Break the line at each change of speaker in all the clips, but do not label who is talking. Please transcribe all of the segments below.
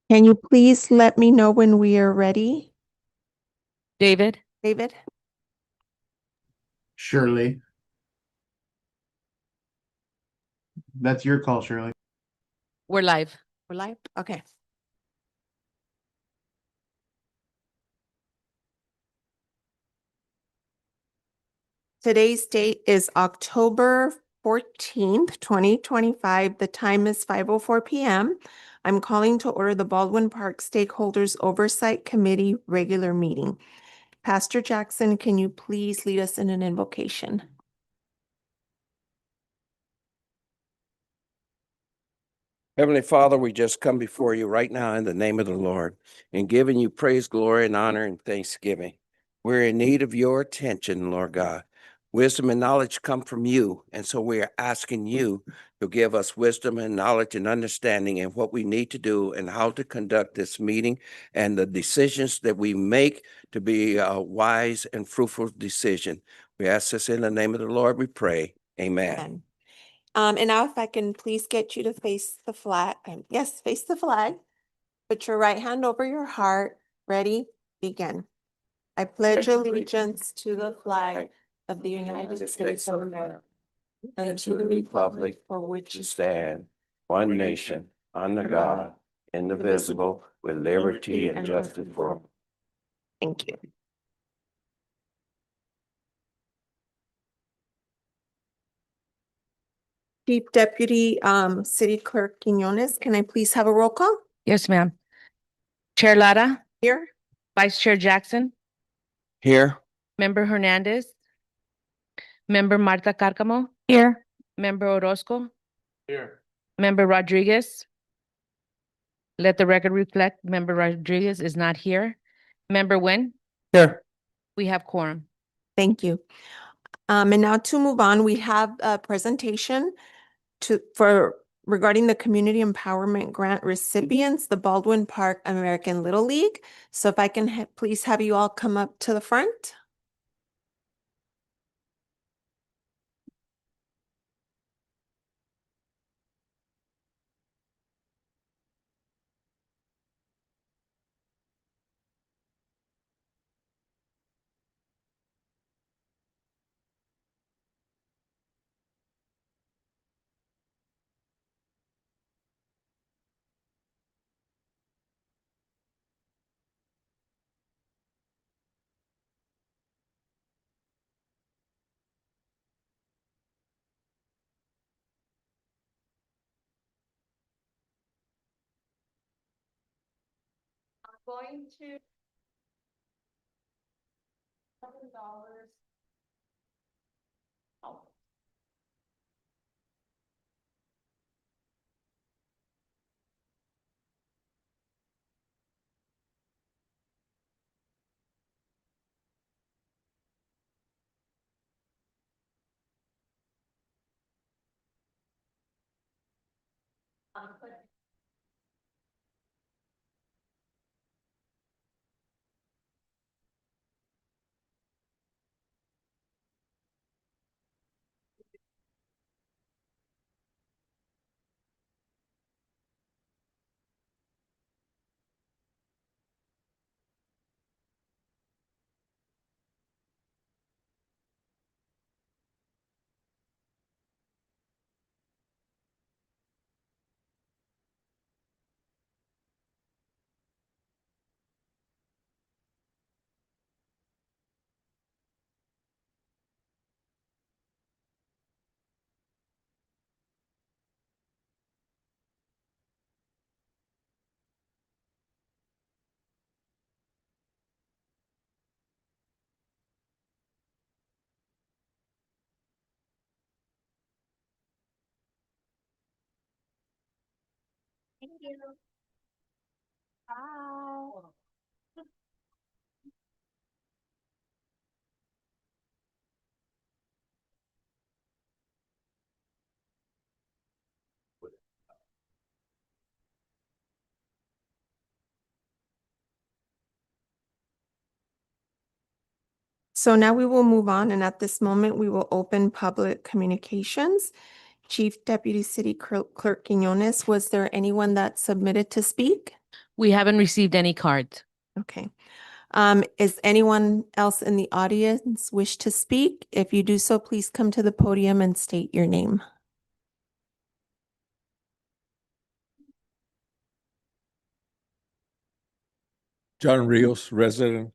Can you please let me know when we are ready?
David,
David?
Shirley. That's your call, Shirley.
we're live.
We're live? Okay. Today's date is October 14th, 2025. The time is 5:04 p.m. I'm calling to order the Baldwin Park Stakeholders Oversight Committee regular meeting. Pastor Jackson, can you please lead us in an invocation?
Heavenly Father, we just come before you right now in the name of the Lord and giving you praise, glory, and honor and thanksgiving. We're in need of your attention, Lord God. Wisdom and knowledge come from you, and so we are asking you to give us wisdom and knowledge and understanding in what we need to do and how to conduct this meeting and the decisions that we make to be a wise and fruitful decision. We ask this in the name of the Lord, we pray. Amen.
Amen. And now if I can please get you to face the flag. Yes, face the flag. Put your right hand over your heart. Ready? Begin. I pledge allegiance to the flag of the United States of America and to the republic for which
To
it
stand, one nation, under God, indivisible, with liberty and justice for all.
Thank you. Chief Deputy City Clerk Quiñones, can I please have a roll call
Yes, ma'am. Chair Lara,
here?
Vice Chair Jackson,
Here,
Member Hernandez, Member Marta Cárcamo. Here. Member Orozco,
Here.
Member Rodriguez. Let the record reflect, Member Rodriguez is not here. Member Nguyen,
here.
we have quorum.
Thank you. And now to move on, we have a presentation regarding the Community Empowerment Grant recipients, the Baldwin Park American Little League. So if I can please have you all come up to the front. I'm going to $7. Oh. Thank you. Bye. So now we will move on, and at this moment, we will open public communications. Chief Deputy City Clerk Quiñones, was there anyone that submitted to speak?
We haven't received any cards.
Okay. Is anyone else in the audience wish to speak? If you do so, please come to the podium and state your name.
John Rios, resident.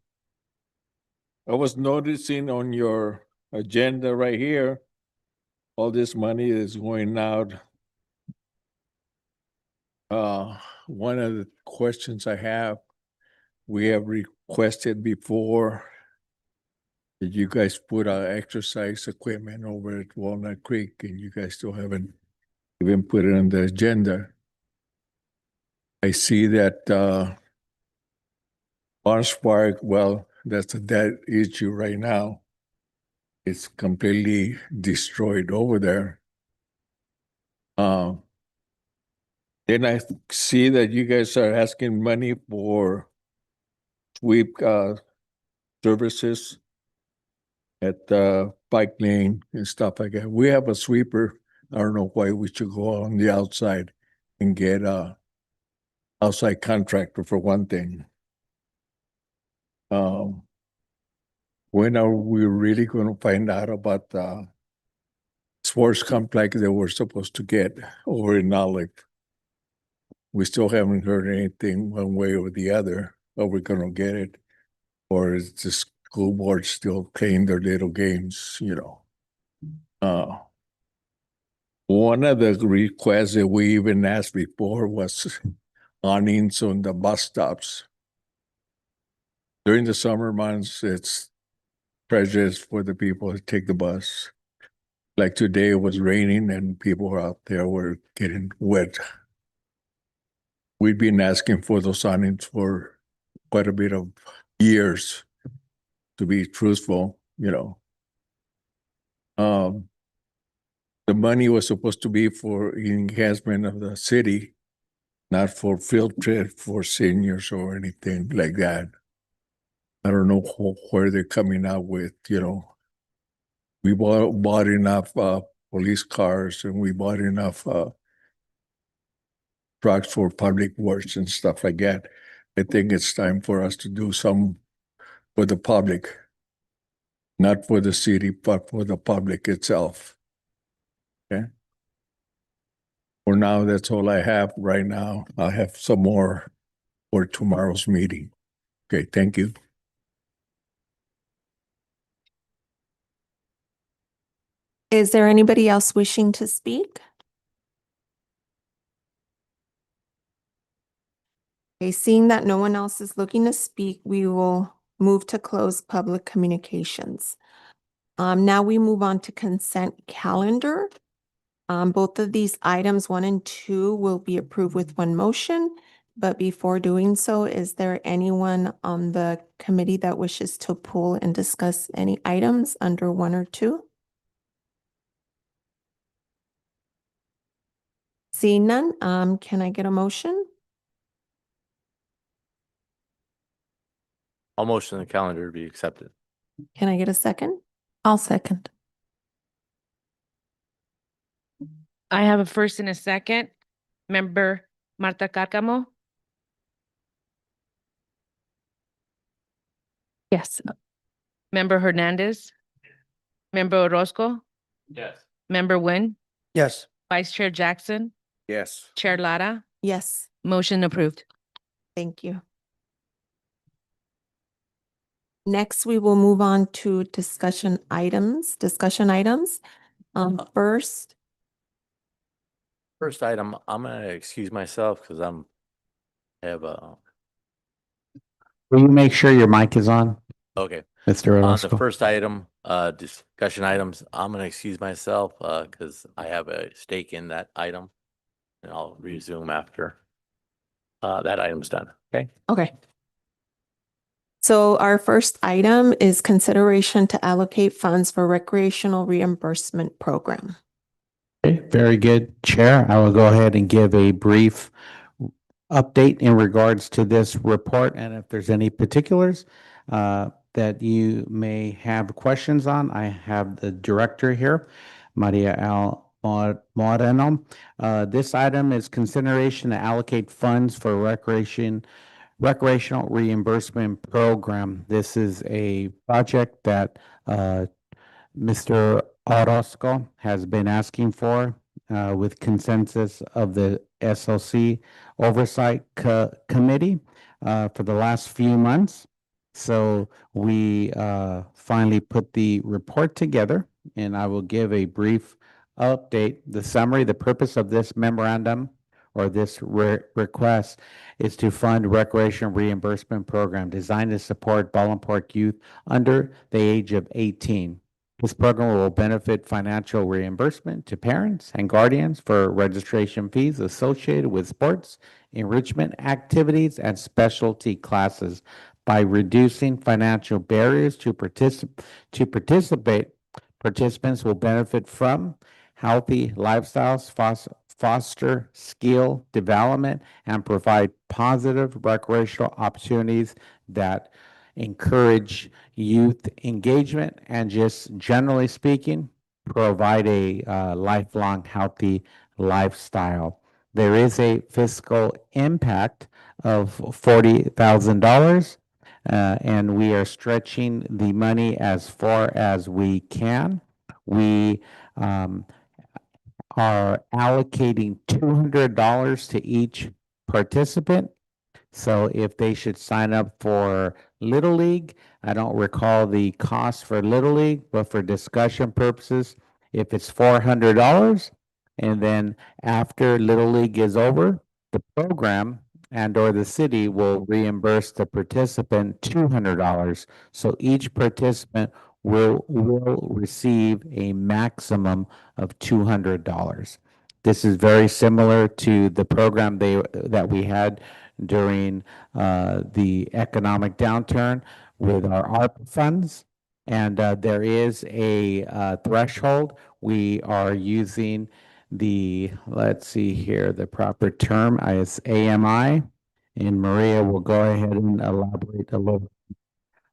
I was noticing on your agenda right here, all this money is going out. One of the questions I have, we have requested before that you guys put exercise equipment over at Walnut Creek, and you guys still haven't even put it on the agenda. I see that Barnes Park, well, that's a dead issue right now. It's completely destroyed over there. Then I see that you guys are asking money for sweep services at Bike Lane and stuff like that. We have a sweeper. I don't know why we should go on the outside and get a outside contractor for one thing. When are we really going to find out about the sports complex that we're supposed to get over in Olive? We still haven't heard anything one way or the other. Are we going to get it? Or is the school board still playing their little games, you know? One of the requests that we even asked before was awnings on the bus stops. During the summer months, it's prejudice for the people to take the bus. Like today, it was raining and people out there were getting wet. We've been asking for those awnings for quite a bit of years, to be truthful, you know. The money was supposed to be for enhancement of the city, not for field trip for seniors or anything like that. I don't know where they're coming out with, you know. We bought enough police cars and we bought enough trucks for public works and stuff like that. I think it's time for us to do some for the public, not for the city, but for the public itself. Okay. For now, that's all I have right now. I'll have some more for tomorrow's meeting. Okay, thank you.
Is there anybody else wishing to speak? Okay, seeing that no one else is looking to speak, we will move to close public communications. Now we move on to consent calendar. Both of these items, 1 and 2, will be approved with one motion. But before doing so, is there anyone on the committee that wishes to pull and discuss any items under 1 or 2? Seeing none, can I get a motion?
I'll motion the calendar to be accepted.
Can I get a second? I'll second.
I have a first and a second. Member Marta Cárcamo,
Yes.
Member Hernandez, Member Orozco,
Yes.
Member Nguyen,
Yes.
Vice Chair Jackson,
Yes.
Chair Lara,
Yes,
motion approved.
thank you. Next, we will move on to discussion items. First,
First item, I'm gonna excuse myself because I have a,
Will you make sure your mic is on,
okay.
Mr.
On the
Orozco?
first item, discussion items, I'm gonna excuse myself, because I have a stake in that item. And I'll resume after, that item's done, okay?
okay. So our first item is consideration to allocate funds for recreational reimbursement program.
Okay, very good, Chair. I will go ahead and give a brief update in regards to this report, and if there's any particulars that you may have questions on, I have the director here, Maria Moreno. This item is consideration to allocate funds for recreational reimbursement program. This is a project that Mr. Orozco has been asking for with consensus of the SOC Oversight Committee for the last few months. So we finally put the report together, and I will give a brief update. The summary, the purpose of this memorandum or this request is to fund recreation reimbursement program designed to support Baldwin Park youth under the age of 18. This program will benefit financial reimbursement to parents and guardians for registration fees associated with sports, enrichment activities, and specialty classes by reducing financial barriers to participate. Participants will benefit from healthy lifestyles, foster skill development, and provide positive recreational opportunities that encourage youth engagement and, just generally speaking, provide a lifelong healthy lifestyle. There is a fiscal impact of $40,000, and we are stretching the money as far as we can. We are allocating $200 to each participant. So if they should sign up for Little League, I don't recall the cost for Little League, but for discussion purposes, if it's $400, and then after Little League is over, the program and or the city will reimburse the participant $200. So each participant will receive a maximum of $200. This is very similar to the program that we had during the economic downturn with our ARP funds. And there is a threshold. We are using let's see here, the proper term is AMI. And Maria will go ahead and elaborate a little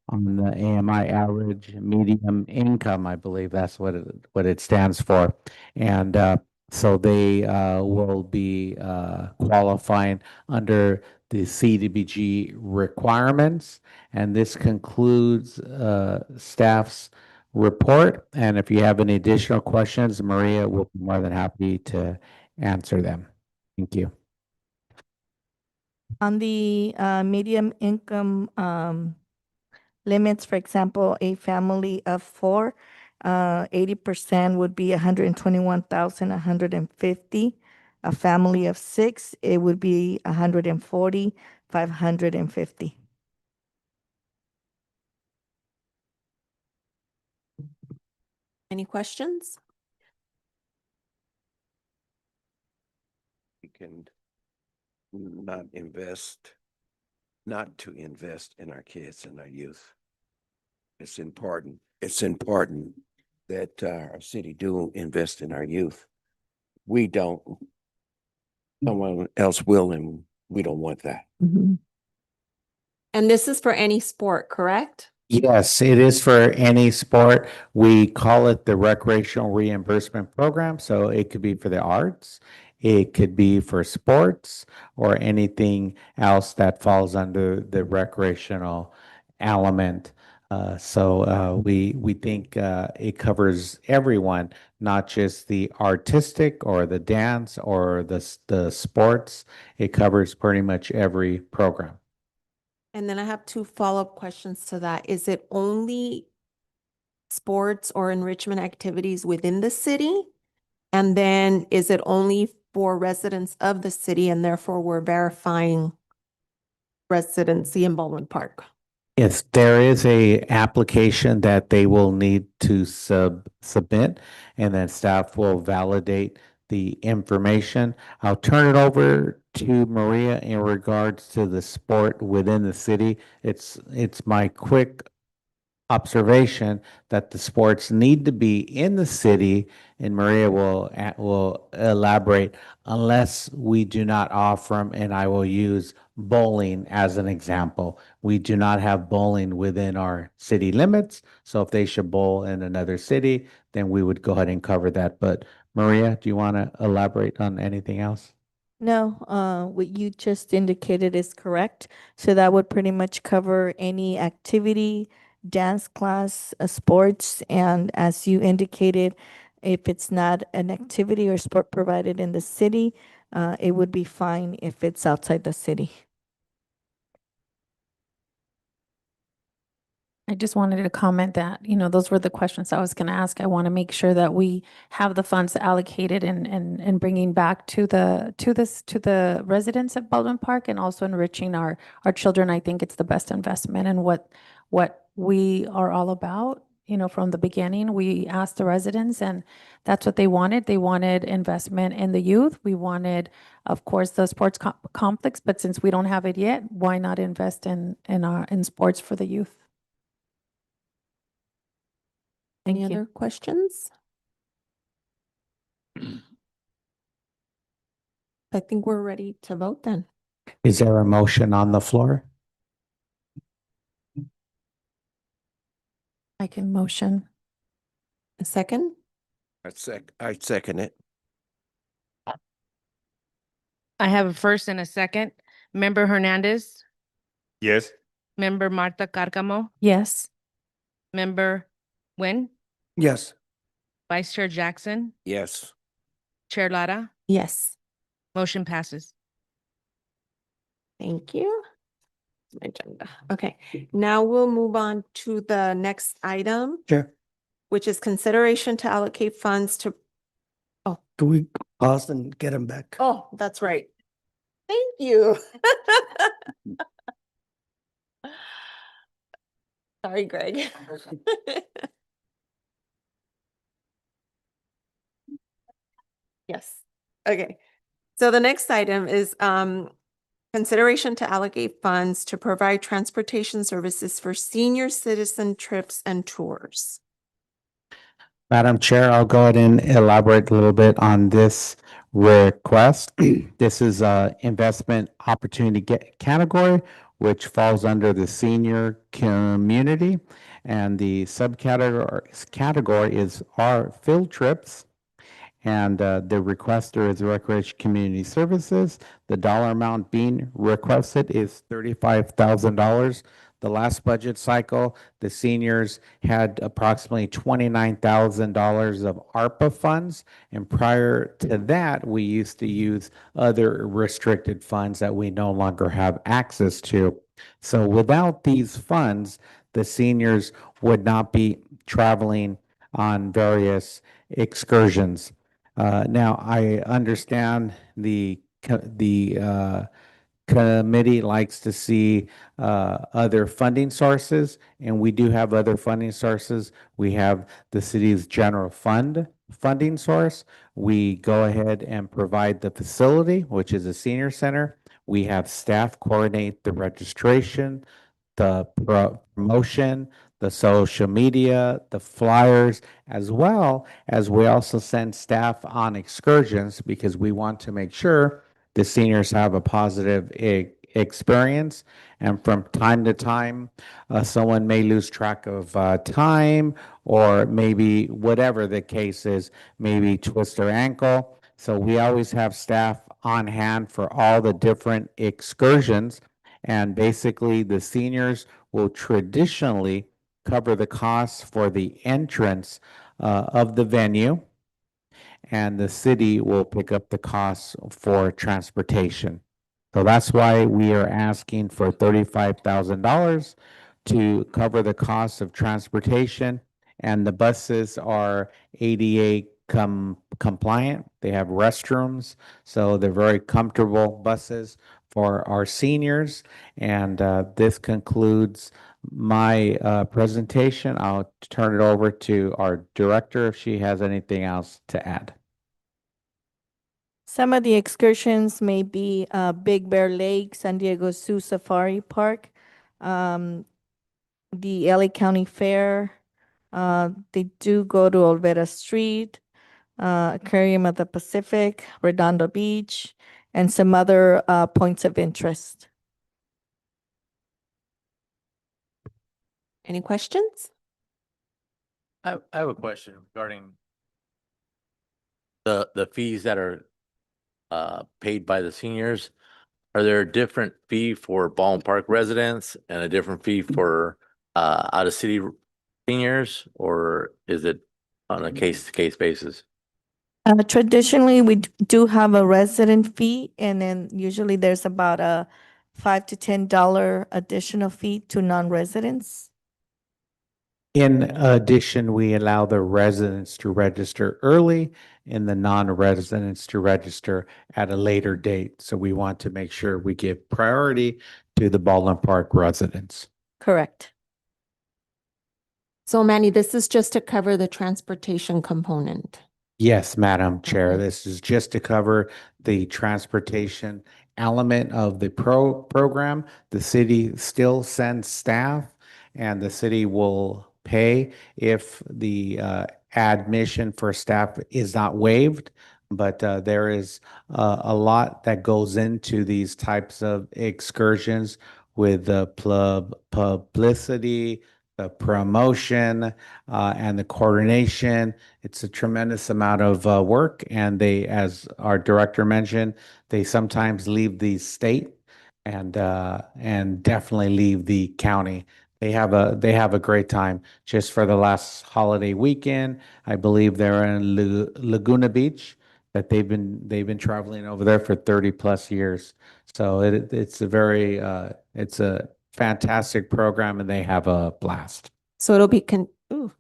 on the AMI, average medium income. I believe that's what it stands for. And so they will be qualifying under the CDBG requirements. And this concludes staff's report. And if you have any additional questions, Maria will be more than happy to answer them. Thank you.
On the medium income limits, for example, a family of four, 80% would be 121,150. A family of six, it would be 140,550.
Any questions?
We can not to invest in our kids and our youth. It's important. It's important that our city do invest in our youth. We don't. Someone else will, and we don't want that.
Mhm.
And this is for any sport, correct?
Yes, it is for any sport. We call it the recreational reimbursement program. So it could be for the arts, it could be for sports, or anything else that falls under the recreational element. We think it covers everyone, not just the artistic or the dance or the sports. It covers pretty much every program.
And then I have two follow-up questions to that. Is it only sports or enrichment activities within the city? And then is it only for residents of the city, and therefore we're verifying residency in Baldwin Park?
Yes, there is a application that they will need to submit, and then staff will validate the information. I'll turn it over to Maria in regards to the sport within the city. It's my quick observation that the sports need to be in the city, and Maria will elaborate, unless we do not offer them. And I will use bowling as an example. We do not have bowling within our city limits. So if they should bowl in another city, then we would go ahead and cover that. But Maria, do you want to elaborate on anything else?
No, what you just indicated is correct. So that would pretty much cover any activity, dance class, sports, and as you indicated, if it's not an activity or sport provided in the city, it would be fine if it's outside the city.
I just wanted to comment that, those were the questions I was going to ask. I want to make sure that we have the funds allocated and bringing back to the residents of Baldwin Park and also enriching our children. I think it's the best investment and what we are all about. From the beginning, we asked the residents and that's what they wanted. They wanted investment in the youth. We wanted, of course, the sports complex, but since we don't have it yet, why not invest in sports for the youth?
Any
Thank you.
other questions? I think we're ready to vote then.
Is there a motion on the floor?
I can motion.
A second?
I second it.
I have a first and a second. Member Hernandez,
Yes.
member Martha Carcamo,
Yes.
member Nguyen,
Yes.
Vice Chair Jackson,
Yes.
Chair Lara,
Yes.
motion passes.
Thank you. Agenda. Okay, now we'll move on to the next item,
Chair,
which is consideration to allocate funds to,
can we pause and get him back?
oh, that's right. Thank you. Sorry, Greg. Yes, okay. So the next item is consideration to allocate funds to provide transportation services for senior citizen trips and tours.
Madam Chair, I'll go ahead and elaborate a little bit on this request. This is a investment opportunity category, which falls under the senior community. And the category is our field trips. And the requester is Recreation Community Services. The dollar amount being requested is $35,000. The last budget cycle, the seniors had approximately $29,000 of ARPA funds. And prior to that, we used to use other restricted funds that we no longer have access to. So without these funds, the seniors would not be traveling on various excursions. Now, I understand the committee likes to see other funding sources, and we do have other funding sources. We have the city's general fund funding source. We go ahead and provide the facility, which is a senior center. We have staff coordinate the registration, the promotion, the social media, the flyers, as well as we also send staff on excursions because we want to make sure the seniors have a positive experience. And from time to time, someone may lose track of time, or maybe whatever the case is, maybe twist their ankle. So we always have staff on hand for all the different excursions. And basically, the seniors will traditionally cover the costs for the entrance of the venue, and the city will pick up the costs for transportation. So that's why we are asking for $35,000 to cover the cost of transportation. And the buses are ADA compliant. They have restrooms, so they're very comfortable buses for our seniors. And this concludes my presentation. I'll turn it over to our director if she has anything else to add.
Some of the excursions may be Big Bear Lake, San Diego Zoo Safari Park, the LA County Fair. They do go to Olvera Street, Aquarium of the Pacific, Redondo Beach, and some other points of interest.
Any questions? 'em? questions?
I have a question regarding, the fees that are paid by the seniors, are there a different fee for Baldwin Park residents and a different fee for out of city seniors, or is it on a case to case basis?
Traditionally, we do have a resident fee, and then usually there's about a $5 to $10 additional fee to non-residents.
In addition, we allow the residents to register early and the non-residents to register at a later date. So we want to make sure we give priority to the Baldwin Park residents.
Correct.
So Manny, this is just to cover the transportation component.
Yes, Madam Chair,
Okay.
this is just to cover the transportation element of the program. The city still sends staff and the city will pay if the admission for staff is not waived. But there is a lot that goes into these types of excursions with the publicity, the promotion, and the coordination. It's a tremendous amount of work, and they, as our director mentioned, they sometimes leave the state and definitely leave the county. They have a great time. Just for the last holiday weekend, I believe they're in Laguna Beach. That they've been traveling over there for 30 plus years. So it's it's a fantastic program, and they have a blast.
So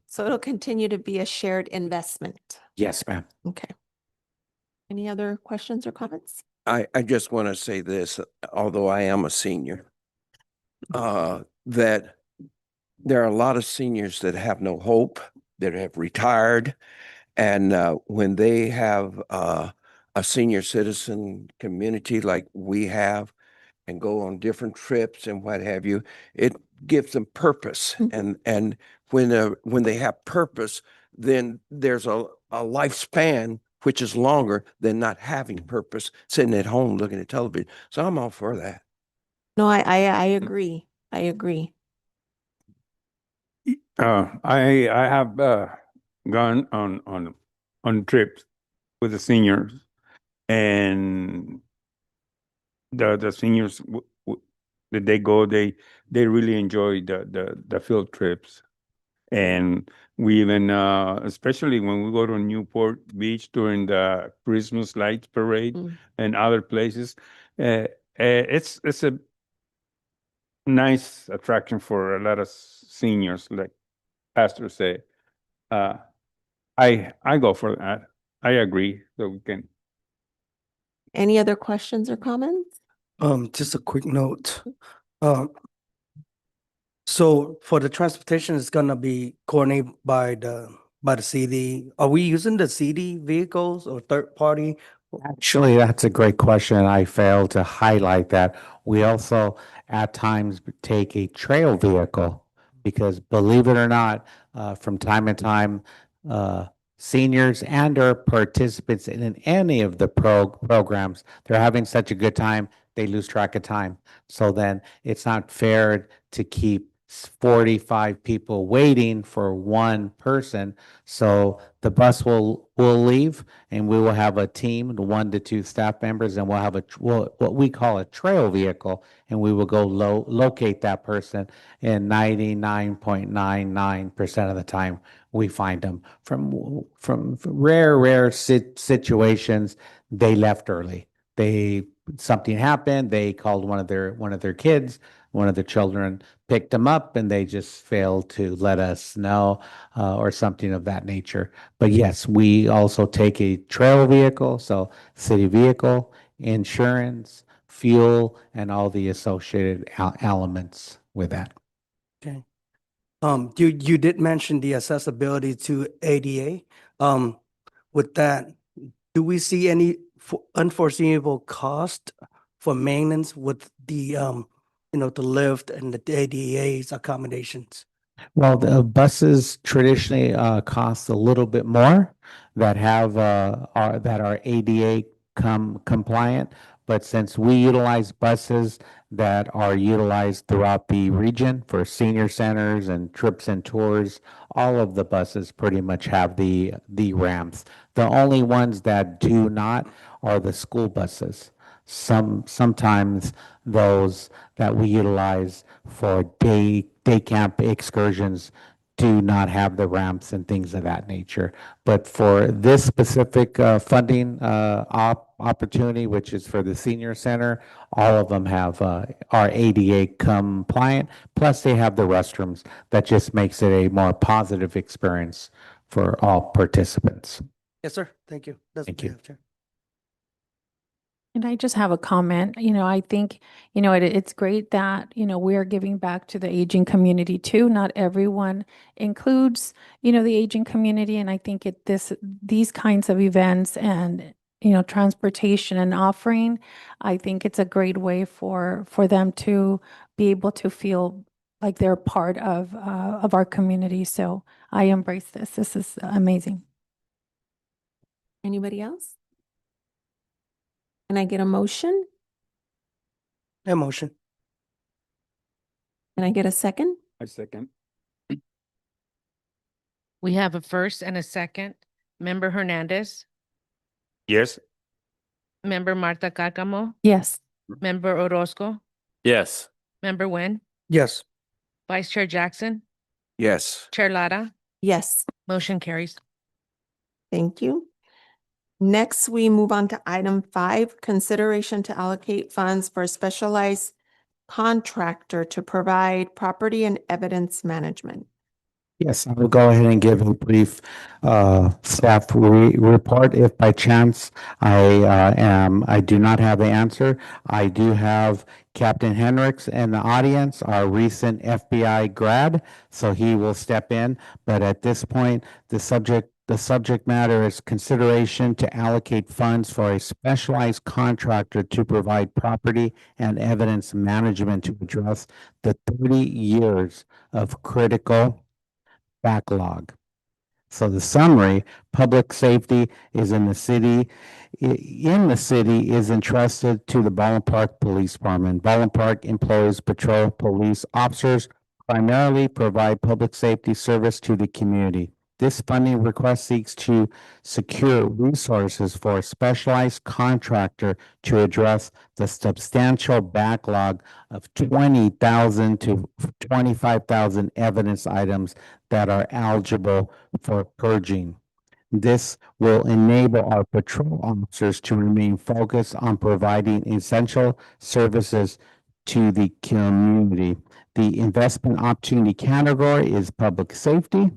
so it'll continue to be a shared investment.
Yes, ma'am.
Okay. Any other questions or comments?
I just want to say this, although I am a senior, that there are a lot of seniors that have no hope, that have retired. And when they have a senior citizen community like we have and go on different trips and what have you, it gives them purpose. And when they have purpose, then there's a lifespan which is longer than not having purpose, sitting at home looking at television. So I'm all for that.
No, I agree. I agree.
I have gone on trips with the seniors, and the seniors that they go, they really enjoy the field trips. And we even especially when we go to Newport Beach during the Christmas lights parade and other places, it's a nice attraction for a lot of seniors, like Pastor say. I go for that. I agree that we can.
Any other questions or comments?
Just a quick note. So for the transportation, it's gonna be coordinated by the CD. Are we using the CD vehicles or third party?
Actually, that's a great question. I failed to highlight that. We also at times take a trail vehicle because, believe it or not, from time to time, seniors and or participants in any of the programs, they're having such a good time, they lose track of time. So then it's not fair to keep 45 people waiting for one person. So the bus will leave and we will have a team, 1 to 2 staff members, and we'll have what we call a trail vehicle, and we will go locate that person, and 99.99% of the time we find them. From rare situations, they left early. Something happened, they called one of their kids, one of the children picked them up, and they just failed to let us know, or something of that nature. But yes, we also take a trail vehicle, so city vehicle, insurance, fuel, and all the associated elements with that.
Okay. You did mention the accessibility to ADA. With that, do we see any unforeseeable cost for maintenance with the the lift and the ADA's accommodations?
Well, the buses traditionally cost a little bit more that are ADA compliant, But since we utilize buses that are utilized throughout the region for senior centers and trips and tours, all of the buses pretty much have the ramps. The only ones that do not are the school buses. Sometimes those that we utilize for day camp excursions do not have the ramps and things of that nature. But for this specific funding opportunity, which is for the senior center, all of them have are ADA compliant. Plus, they have the restrooms. That just makes it a more positive experience for all participants.
Yes, sir. Thank you. That's
Thank
what I
you.
have, Chair.
And I just have a comment, I think, it's great that, we are giving back to the aging community too. Not everyone includes, the aging community. And I think these kinds of events and, transportation and offering, I think it's a great way for them to be able to feel like they're part of our community. So I embrace this. This is amazing.
Anybody else? Can I get a motion?
Emotion.
Can I get a second?
I second.
We have a first and a second. Member Hernandez,
Yes.
Member Marta Carcamo,
Yes.
Member Orozco,
Yes.
Member Nguyen,
Yes.
Vice Chair Jackson,
Yes.
Chair Lara,
Yes.
motion carries.
Thank you. Next, we move on to item 5, consideration to allocate funds for a specialized contractor to provide property and evidence management.
Yes, I will go ahead and give a brief staff report. If by chance I do not have the answer, I do have Captain Hendricks in the audience, our recent FBI grad, so he will step in. But at this point, the subject matter is consideration to allocate funds for a specialized contractor to provide property and evidence management to address the 30 years of critical backlog. So the summary, public safety is in the city is entrusted to the Baldwin Park Police Department. Baldwin Park employs patrol police officers primarily provide public safety service to the community. This funding request seeks to secure resources for a specialized contractor to address the substantial backlog of 20,000 to 25,000 evidence items that are eligible for purging. This will enable our patrol officers to remain focused on providing essential services to the community. The investment opportunity category is public safety.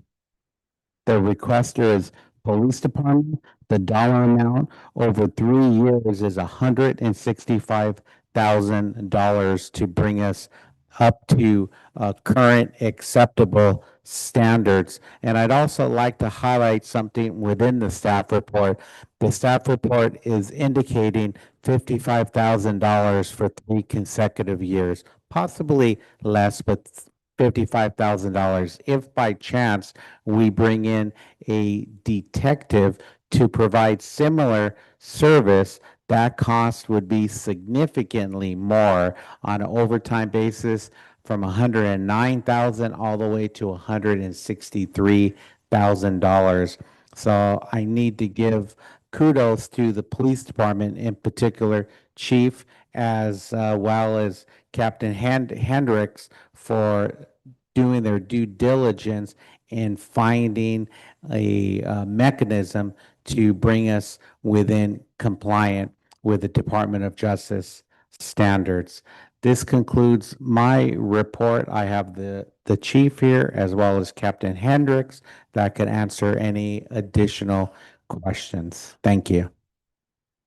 The requester is police department. The dollar amount over 3 years is $165,000 to bring us up to current acceptable standards. And I'd also like to highlight something within the staff report. The staff report is indicating $55,000 for 3 consecutive years, possibly less, but $55,000. If by chance we bring in a detective to provide similar service, that cost would be significantly more on an overtime basis from $109,000 all the way to $163,000. So I need to give kudos to the police department, in particular, Chief, as well as Captain Hendricks, for doing their due diligence in finding a mechanism to bring us within compliant with the Department of Justice standards. This concludes my report. I have the chief here as well as Captain Hendricks that can answer any additional questions. Thank you.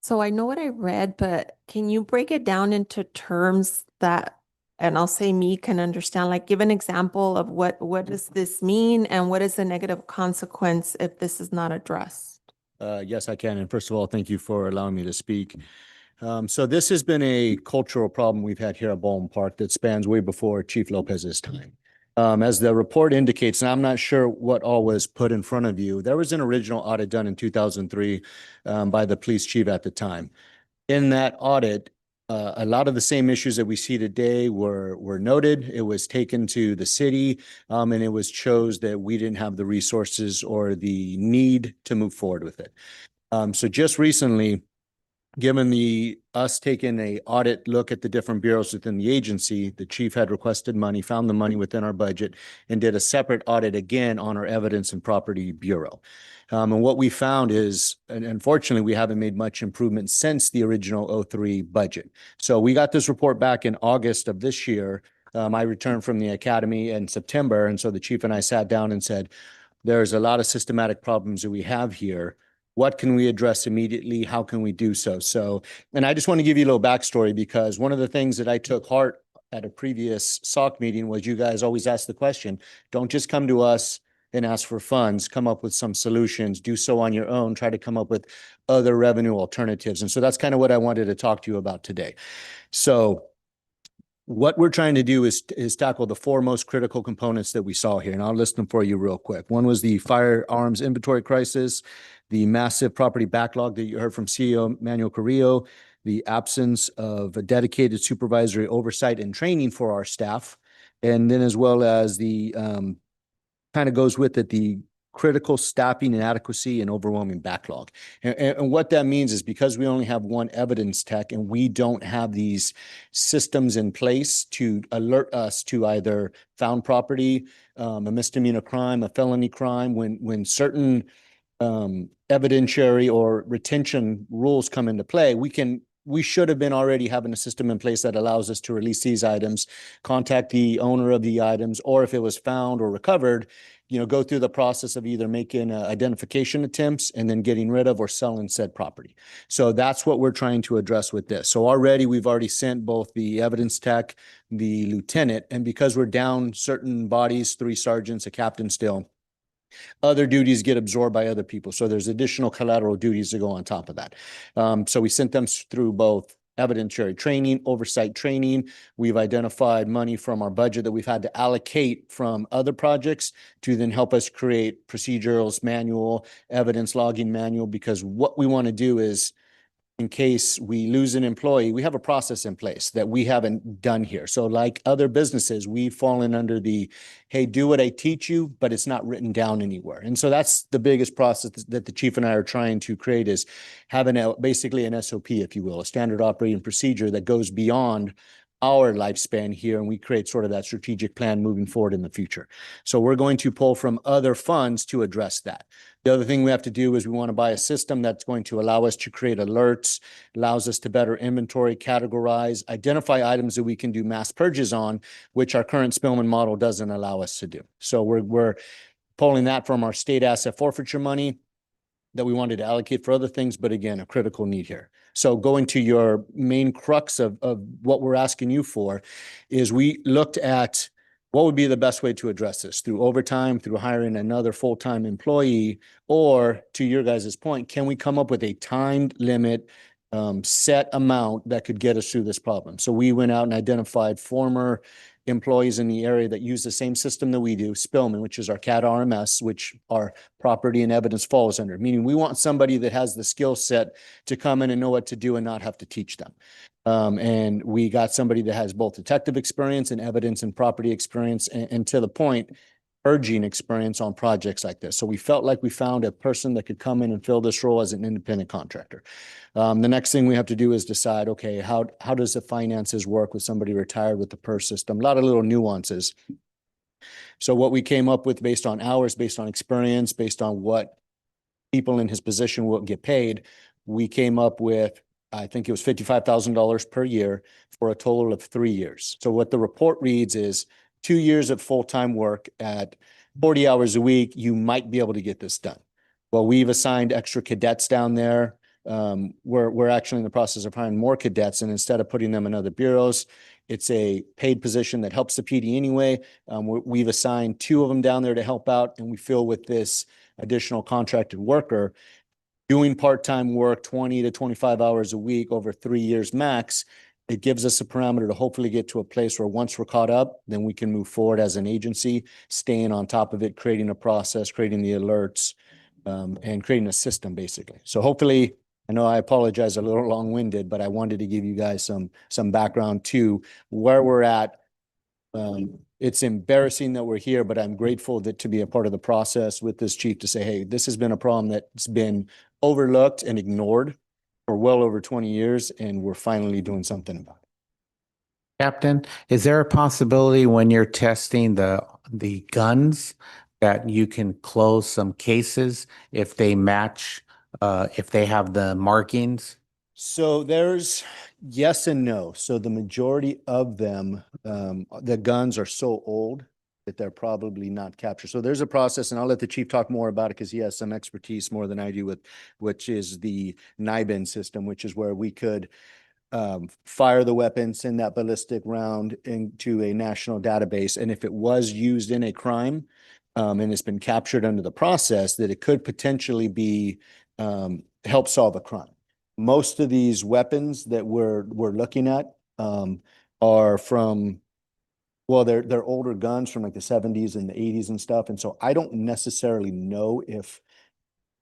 So I know what I read, but can you break it down into terms that, and I'll say me can understand, like give an example of what does this mean and what is the negative consequence if this is not addressed?
Yes, I can. And first of all, thank you for allowing me to speak. So this has been a cultural problem we've had here at Baldwin Park that spans way before Chief Lopez's time. As the report indicates, and I'm not sure what all was put in front of you, there was an original audit done in 2003 by the police chief at the time. In that audit, A lot of the same issues that we see today were noted. It was taken to the city, and it was chose that we didn't have the resources or the need to move forward with it. So just recently, given us taking a audit look at the different bureaus within the agency, the chief had requested money, found the money within our budget, and did a separate audit again on our evidence and property bureau. And what we found is, and unfortunately, we haven't made much improvement since the original 03 budget. So we got this report back in August of this year. I returned from the academy in September, and so the chief and I sat down and said, there's a lot of systematic problems that we have here. What can we address immediately? How can we do so? So, and I just want to give you a little backstory, because one of the things that I took heart at a previous SOC meeting was you guys always ask the question, don't just come to us and ask for funds, come up with some solutions, do so on your own, try to come up with other revenue alternatives. And so that's kind of what I wanted to talk to you about today. So what we're trying to do is tackle the four most critical components that we saw here, and I'll list them for you real quick. One was the firearms inventory crisis, the massive property backlog that you heard from CEO Manuel Carrillo, the absence of a dedicated supervisory oversight and training for our staff, and then as well as the kind of goes with it, the critical staffing inadequacy and overwhelming backlog. And what that means is, because we only have one evidence tech and we don't have these systems in place to alert us to either found property, a misdemeanor crime, a felony crime, when certain evidentiary or retention rules come into play, we should have been already having a system in place that allows us to release these items, contact the owner of the items, or if it was found or recovered, go through the process of either making identification attempts and then getting rid of or selling said property. So that's what we're trying to address with this. So we've already sent both the evidence tech, the lieutenant, and because we're down certain bodies, 3 sergeants, a captain still, other duties get absorbed by other people. So there's additional collateral duties to go on top of that. So we sent them through both evidentiary training, oversight training. We've identified money from our budget that we've had to allocate from other projects to then help us create procedurals, manual, evidence logging manual, because what we want to do is, in case we lose an employee, we have a process in place that we haven't done here. So like other businesses, we've fallen under the, hey, do what I teach you, but it's not written down anywhere. And so that's the biggest process that the chief and I are trying to create, is having basically an SOP, if you will, a standard operating procedure that goes beyond our lifespan here, and we create sort of that strategic plan moving forward in the future. So we're going to pull from other funds to address that. The other thing we have to do is we want to buy a system that's going to allow us to create alerts, allows us to better inventory, categorize, identify items that we can do mass purges on, which our current Spillman model doesn't allow us to do. So we're pulling that from our state asset forfeiture money that we wanted to allocate for other things, but again, a critical need here. So going to your main crux of what we're asking you for is, we looked at what would be the best way to address this, through overtime, through hiring another full-time employee, or to your guys' point, can we come up with a timed limit, set amount that could get us through this problem? So we went out and identified former employees in the area that use the same system that we do, Spillman, which is our CAD RMS, which our property and evidence falls under, meaning we want somebody that has the skill set to come in and know what to do and not have to teach them. And we got somebody that has both detective experience and evidence and property experience, and to the point, urging experience on projects like this. So we felt like we found a person that could come in and fill this role as an independent contractor. The next thing we have to do is decide, okay, how does the finances work with somebody retired with the PER system? A lot of little nuances. So what we came up with, based on hours, based on experience, based on what people in his position will get paid, we came up with, I think it was $55,000 per year for a total of 3 years. So what the report reads is 2 years of full-time work at 40 hours a week, you might be able to get this done. Well, we've assigned extra cadets down there. We're actually in the process of hiring more cadets, and instead of putting them in other bureaus, it's a paid position that helps the PD anyway. We've assigned 2 of them down there to help out, and we feel with this additional contracted worker doing part-time work, 20 to 25 hours a week over 3 years max, it gives us a parameter to hopefully get to a place where once we're caught up, then we can move forward as an agency, staying on top of it, creating a process, creating the alerts, and creating a system basically. So hopefully I know I apologize a little long-winded, but I wanted to give you guys some background to where we're at. It's embarrassing that we're here, but I'm grateful that to be a part of the process with this chief to say, hey, this has been a problem that's been overlooked and ignored for well over 20 years, and we're finally doing something about it.
Captain, is there a possibility when you're testing the guns that you can close some cases if they match, if they have the markings?
So there's yes and no. So the majority of them, the guns are so old that they're probably not captured. So there's a process, and I'll let the chief talk more about it because he has some expertise more than I do with, which is the NIBIN system, which is where we could fire the weapon, send that ballistic round into a national database. And if it was used in a crime, and it's been captured under the process, that it could potentially be help solve a crime. Most of these weapons that we're looking at are from, well, they're older guns from like the 70s and the 80s and stuff. And so I don't necessarily know if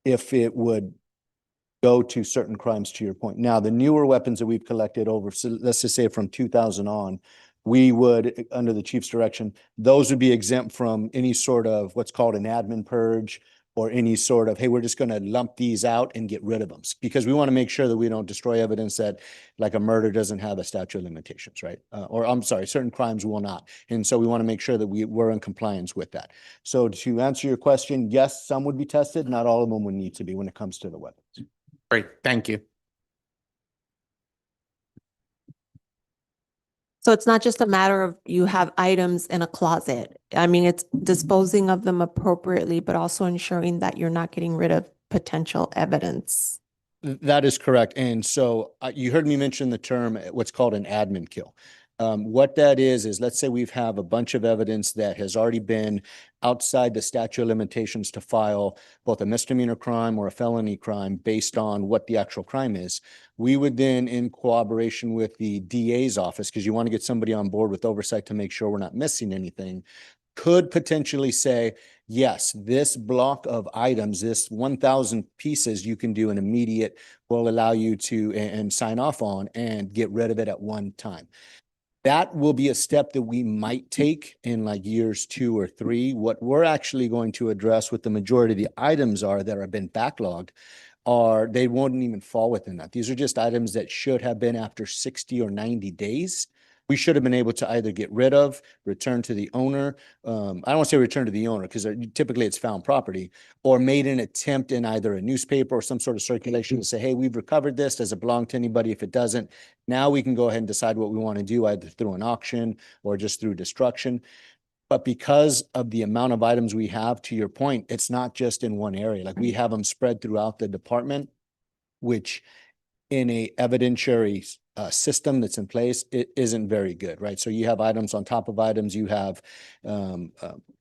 it would go to certain crimes, to your point. Now, the newer weapons that we've collected over, so let's just say from 2000 on, we would, under the chief's direction, those would be exempt from any sort of what's called an admin purge or any sort of, hey, we're just going to lump these out and get rid of them, because we want to make sure that we don't destroy evidence that like a murder doesn't have a statute of limitations, right? Or I'm sorry, certain crimes will not. And so we want to make sure that we're in compliance with that. So to answer your question, yes, some would be tested. Not all of them would need to be when it comes to the weapons.
Great, thank you.
So it's not just a matter of you have items in a closet. I mean, it's disposing of them appropriately, but also ensuring that you're not getting rid of potential evidence.
That is correct. And so you heard me mention the term, what's called an admin kill. What that is let's say we have a bunch of evidence that has already been outside the statute of limitations to file both a misdemeanor crime or a felony crime based on what the actual crime is. We would then, in cooperation with the DA's office, because you want to get somebody on board with oversight to make sure we're not missing anything, could potentially say, yes, this block of items, this 1,000 pieces, you can do an immediate, will allow you to and sign off on and get rid of it at one time. That will be a step that we might take in like years 2 or 3. What we're actually going to address with the majority of the items are that have been backlogged are they won't even fall within that. These are just items that should have been after 60 or 90 days. We should have been able to either get rid of, return to the owner. I don't want to say return to the owner because typically it's found property, or made an attempt in either a newspaper or some sort of circulation to say, hey, we've recovered this. Does it belong to anybody? If it doesn't, now we can go ahead and decide what we want to do, either through an auction or just through destruction. But because of the amount of items we have, to your point, it's not just in one area. Like we have them spread throughout the department, which in a evidentiary system that's in place, it isn't very good, right? So you have items on top of items, you have,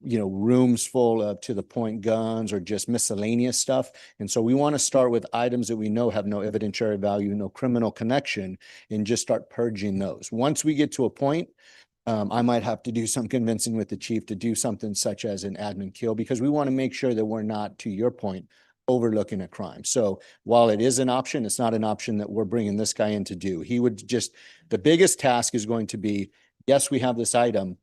rooms full of to the point guns or just miscellaneous stuff. And so we want to start with items that we know have no evidentiary value, no criminal connection, and just start purging those. Once we get to a point, I might have to do some convincing with the chief to do something such as an admin kill, because we want to make sure that we're not, to your point, overlooking a crime. So while it is an option, it's not an option that we're bringing this guy in to do. He would just, the biggest task is going to be, yes, we have this item.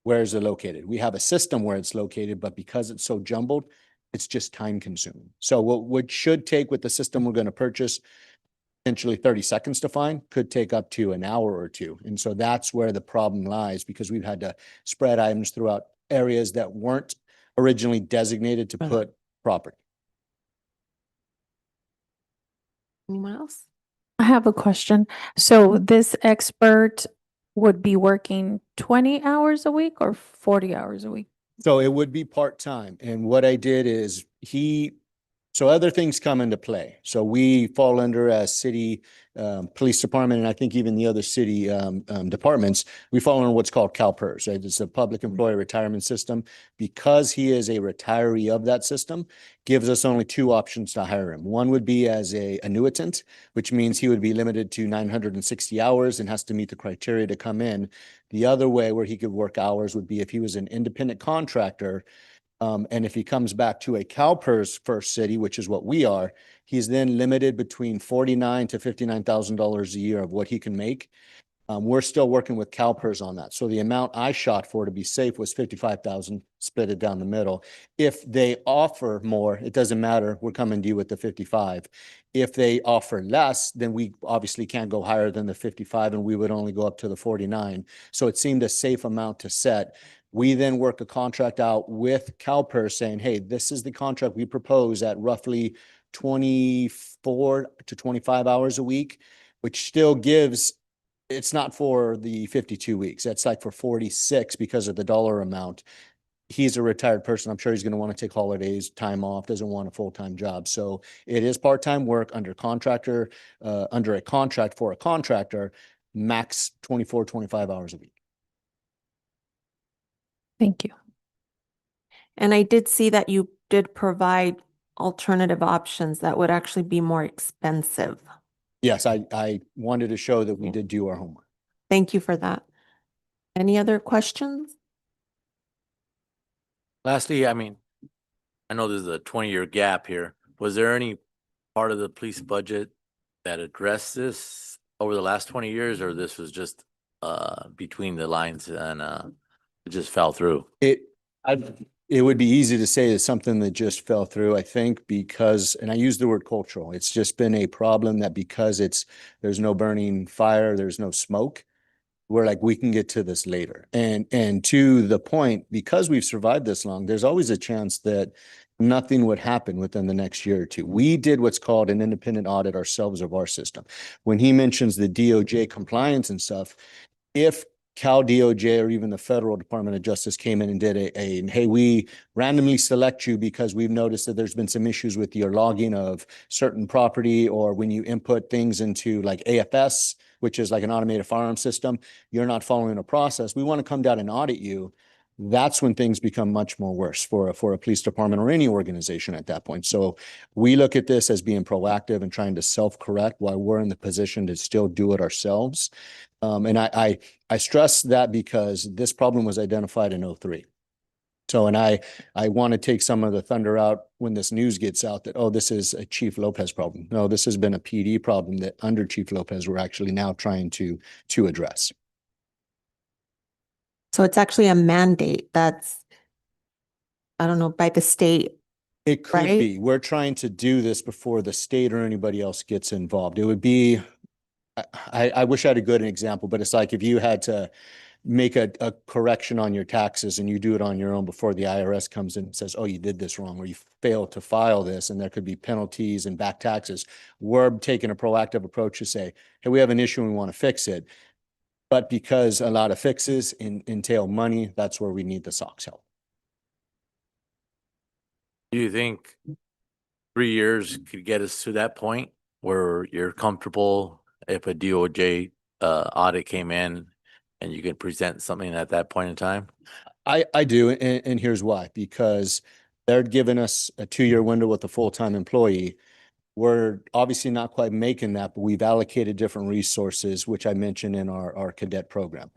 Where is it located? We have a system where it's located, but because it's so jumbled, it's just time consuming. So what should take with the system we're going to purchase, potentially 30 seconds to find, could take up to an hour or 2. And so that's where the problem lies, because we've had to spread items throughout areas that weren't originally designated to put property.
Anyone else?
I have a question. So this expert would be working 20 hours a week or 40 hours a week?
So it would be part-time. And what I did is so other things come into play. So we fall under a city police department, and I think even the other city departments, we fall under what's called CalPERS, right? It's a public employee retirement system. Because he is a retiree of that system, gives us only 2 options to hire him. One would be as a annuitant, which means he would be limited to 960 hours and has to meet the criteria to come in. The other way where he could work hours would be if he was an independent contractor, And if he comes back to a CalPERS first city, which is what we are, he's then limited between $49,000 to $59,000 a year of what he can make. We're still working with CalPERS on that. So the amount I shot for to be safe was 55,000, split it down the middle. If they offer more, it doesn't matter. We're coming to you with the 55. If they offer less, then we obviously can't go higher than the 55 and we would only go up to the 49. So it seemed a safe amount to set. We then work a contract out with CalPERS saying, hey, this is the contract we propose at roughly 24 to 25 hours a week, which still gives, it's not for the 52 weeks. That's like for 46 because of the dollar amount. He's a retired person. I'm sure he's going to want to take holidays, time off, doesn't want a full-time job. So it is part-time work under contractor, under a contract for a contractor, max 24, 25 hours a week.
Thank you.
And I did see that you did provide alternative options that would actually be more expensive.
Yes, I wanted to show that we did do our homework.
Thank you for that. Any other questions?
Lastly, I mean, I know there's a 20-year gap here. Was there any part of the police budget that addressed this over the last 20 years, or this was just between the lines and it just fell through?
It would be easy to say it's something that just fell through, I think, because, and I use the word cultural, it's just been a problem that because there's no burning fire, there's no smoke. We're like, we can get to this later. And to the point, because we've survived this long, there's always a chance that nothing would happen within the next year or two. We did what's called an independent audit ourselves of our system. When he mentions the DOJ compliance and stuff, if Cal DOJ or even the Federal Department of Justice came in and did hey, we randomly select you because we've noticed that there's been some issues with your logging of certain property, or when you input things into like AFS, which is like an automated firearm system, you're not following a process. We want to come down and audit you. That's when things become much more worse for a police department or any organization at that point. So we look at this as being proactive and trying to self-correct while we're in the position to still do it ourselves. And I stress that because this problem was identified in 2003. So, and I want to take some of the thunder out when this news gets out that, oh, this is a Chief Lopez problem. No, this has been a PD problem that under Chief Lopez, we're actually now trying to address.
So it's actually a mandate that's, I don't know, by the state.
It could
Right?
be. We're trying to do this before the state or anybody else gets involved. It would be, I wish I had a good example, but it's like if you had to make a correction on your taxes and you do it on your own before the IRS comes in and says, oh, you did this wrong, or you failed to file this, and there could be penalties and back taxes. We're taking a proactive approach to say, hey, we have an issue and we want to fix it. But because a lot of fixes entail money, that's where we need the SOX help.
Do you think 3 years could get us to that point where you're comfortable if a DOJ audit came in and you can present something at that point in time?
I do, and here's why. Because they're giving us a 2-year window with a full-time employee. We're obviously not quite making that, but we've allocated different resources, which I mentioned in our cadet program.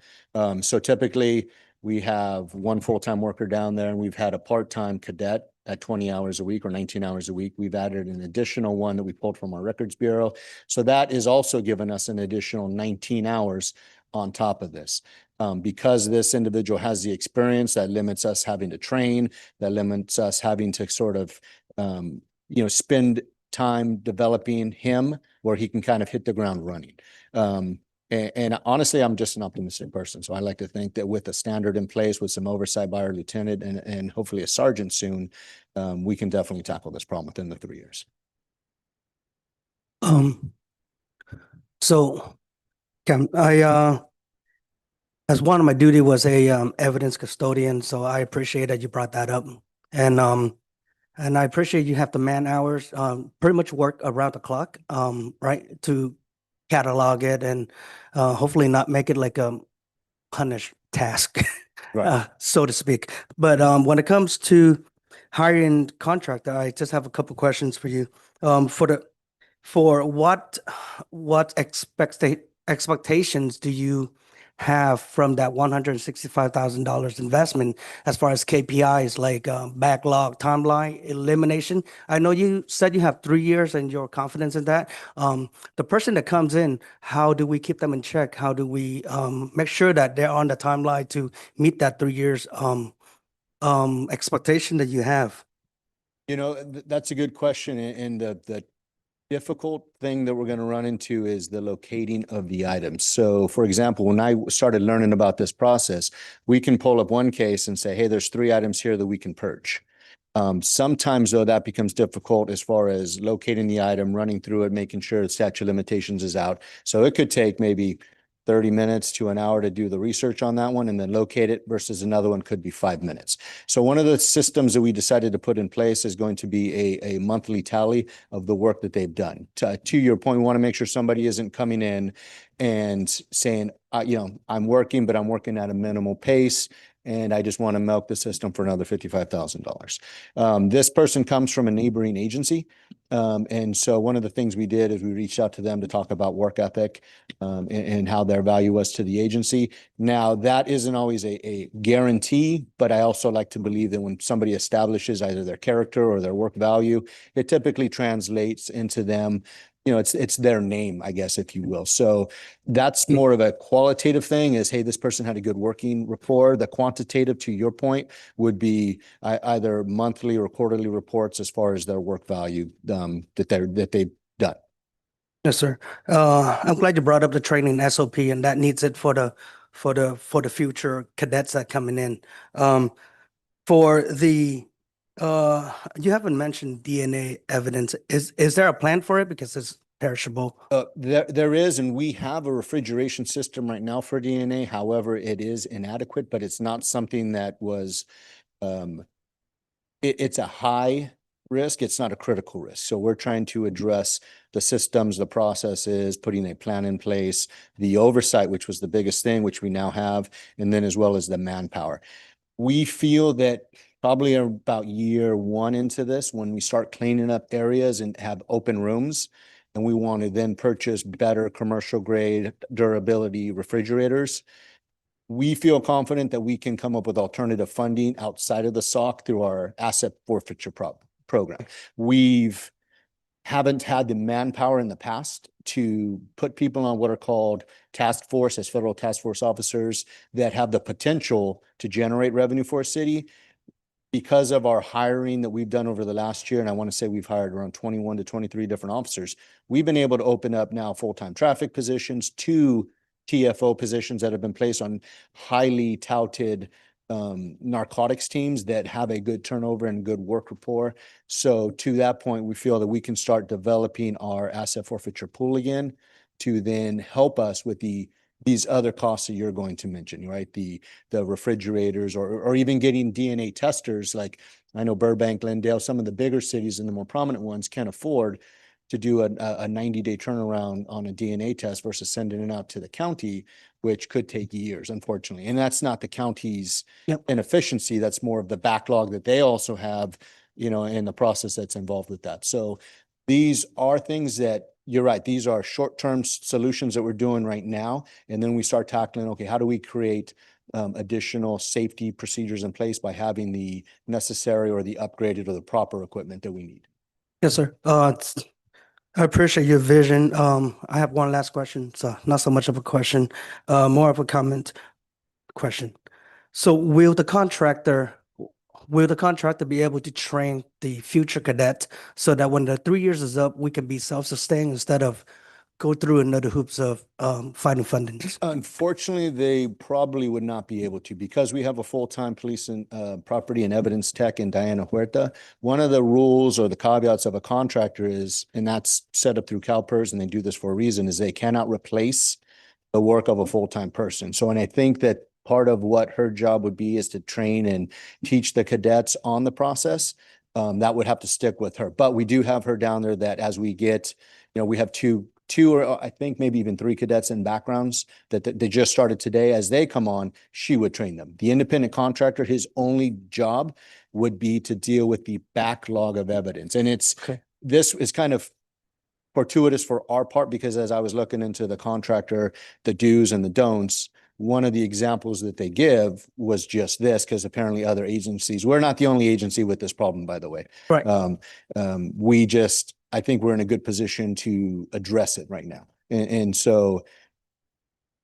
So typically we have one full-time worker down there, and we've had a part-time cadet at 20 hours a week or 19 hours a week. We've added an additional one that we pulled from our records bureau. So that is also given us an additional 19 hours on top of this. Because this individual has the experience, that limits us having to train, that limits us having to sort of, spend time developing him where he can kind of hit the ground running. And honestly, I'm just an optimistic person. So I like to think that with a standard in place, with some oversight by our lieutenant and hopefully a sergeant soon, we can definitely tackle this problem within the 3 years.
So as one of my duty was a evidence custodian, so I appreciate that you brought that up. And I appreciate you have the man hours, pretty much work around the clock, right, to catalog it and hopefully not make it like a punish task,
Right.
so to speak. But when it comes to hiring contractor, I just have a couple questions for you. For what expectations do you have from that $165,000 investment as far as KPIs like backlog, timeline, elimination? I know you said you have 3 years and your confidence in that. The person that comes in, how do we keep them in check? How do we make sure that they're on the timeline to meet that 3 years expectation that you have?
You know, that's a good question. And the difficult thing that we're going to run into is the locating of the items. So for example, when I started learning about this process, we can pull up one case and say, hey, there's 3 items here that we can purge. Sometimes though, that becomes difficult as far as locating the item, running through it, making sure the statute of limitations is out. So it could take maybe 30 minutes to an hour to do the research on that one and then locate it versus another one could be 5 minutes. So one of the systems that we decided to put in place is going to be a monthly tally of the work that they've done. To your point, we want to make sure somebody isn't coming in and saying, you know, I'm working, but I'm working at a minimal pace and I just want to milk the system for another $55,000. This person comes from a neighboring agency. And so one of the things we did is we reached out to them to talk about work ethic and how their value was to the agency. Now, that isn't always a guarantee, but I also like to believe that when somebody establishes either their character or their work value, it typically translates into them. You know, it's their name, I guess, if you will. So that's more of a qualitative thing is, hey, this person had a good working rapport. The quantitative, to your point, would be either monthly or quarterly reports as far as their work value that they've done.
Yes, sir. I'm glad you brought up the training SOP, and that needs it for the future cadets that coming in. For the you haven't mentioned DNA evidence. Is there a plan for it because it's perishable?
There is, and we have a refrigeration system right now for DNA. However, it is inadequate, but it's not something that was it's a high risk. It's not a critical risk. So we're trying to address the systems, the processes, putting a plan in place, the oversight, which was the biggest thing, which we now have, and then as well as the manpower. We feel that probably about year 1 into this, when we start cleaning up areas and have open rooms, and we want to then purchase better commercial grade durability refrigerators, we feel confident that we can come up with alternative funding outside of the SOC through our asset forfeiture program. We've haven't had the manpower in the past to put people on what are called task force as federal task force officers that have the potential to generate revenue for a city. Because of our hiring that we've done over the last year, and I want to say we've hired around 21 to 23 different officers, we've been able to open up now full-time traffic positions, 2 TFO positions that have been placed on highly touted narcotics teams that have a good turnover and good work rapport. So to that point, we feel that we can start developing our asset forfeiture pool again to then help us with these other costs that you're going to mention, right? The refrigerators or even getting DNA testers. Like I know Burbank, Glendale, some of the bigger cities and the more prominent ones can't afford to do a 90-day turnaround on a DNA test versus sending it out to the county, which could take years, unfortunately. And that's not the county's inefficiency. That's more of the backlog that they also have, you know, and the process that's involved with that. So these are things that you're right. These are short-term solutions that we're doing right now. And then we start tackling, okay, how do we create additional safety procedures in place by having the necessary or the upgraded or the proper equipment that we need?
Yes, sir. I appreciate your vision. I have one last question. So not so much of a question, more of a comment question. So will the contractor be able to train the future cadet so that when the 3 years is up, we can be self-sustained instead of go through another hoops of finding fundings?
Unfortunately, they probably would not be able to because we have a full-time police and property and evidence tech in Diana Huerta. One of the rules or the caveats of a contractor is, and that's set up through CalPERS, and they do this for a reason, is they cannot replace the work of a full-time person. So, and I think that part of what her job would be is to train and teach the cadets on the process. That would have to stick with her. But we do have her down there that as we get, you know, we have two or I think maybe even 3 cadets in backgrounds that they just started today. As they come on, she would train them. The independent contractor, his only job would be to deal with the backlog of evidence. And this is kind of fortuitous for our part because as I was looking into the contractor, the do's and the don'ts, one of the examples that they give was just this, because apparently other agencies, we're not the only agency with this problem, by the way.
Right.
I think we're in a good position to address it right now. And so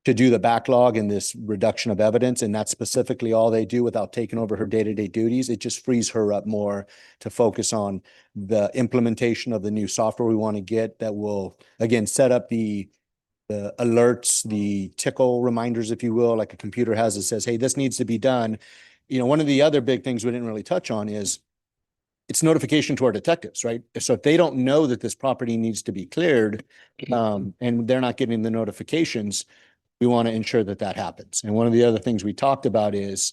to do the backlog and this reduction of evidence, and that's specifically all they do without taking over her day-to-day duties, it just frees her up more to focus on the implementation of the new software we want to get that will, again, set up the alerts, the tickle reminders, if you will, like a computer has that says, hey, this needs to be done. You know, one of the other big things we didn't really touch on is it's notification to our detectives, right? So if they don't know that this property needs to be cleared, and they're not getting the notifications, we want to ensure that that happens. And one of the other things we talked about is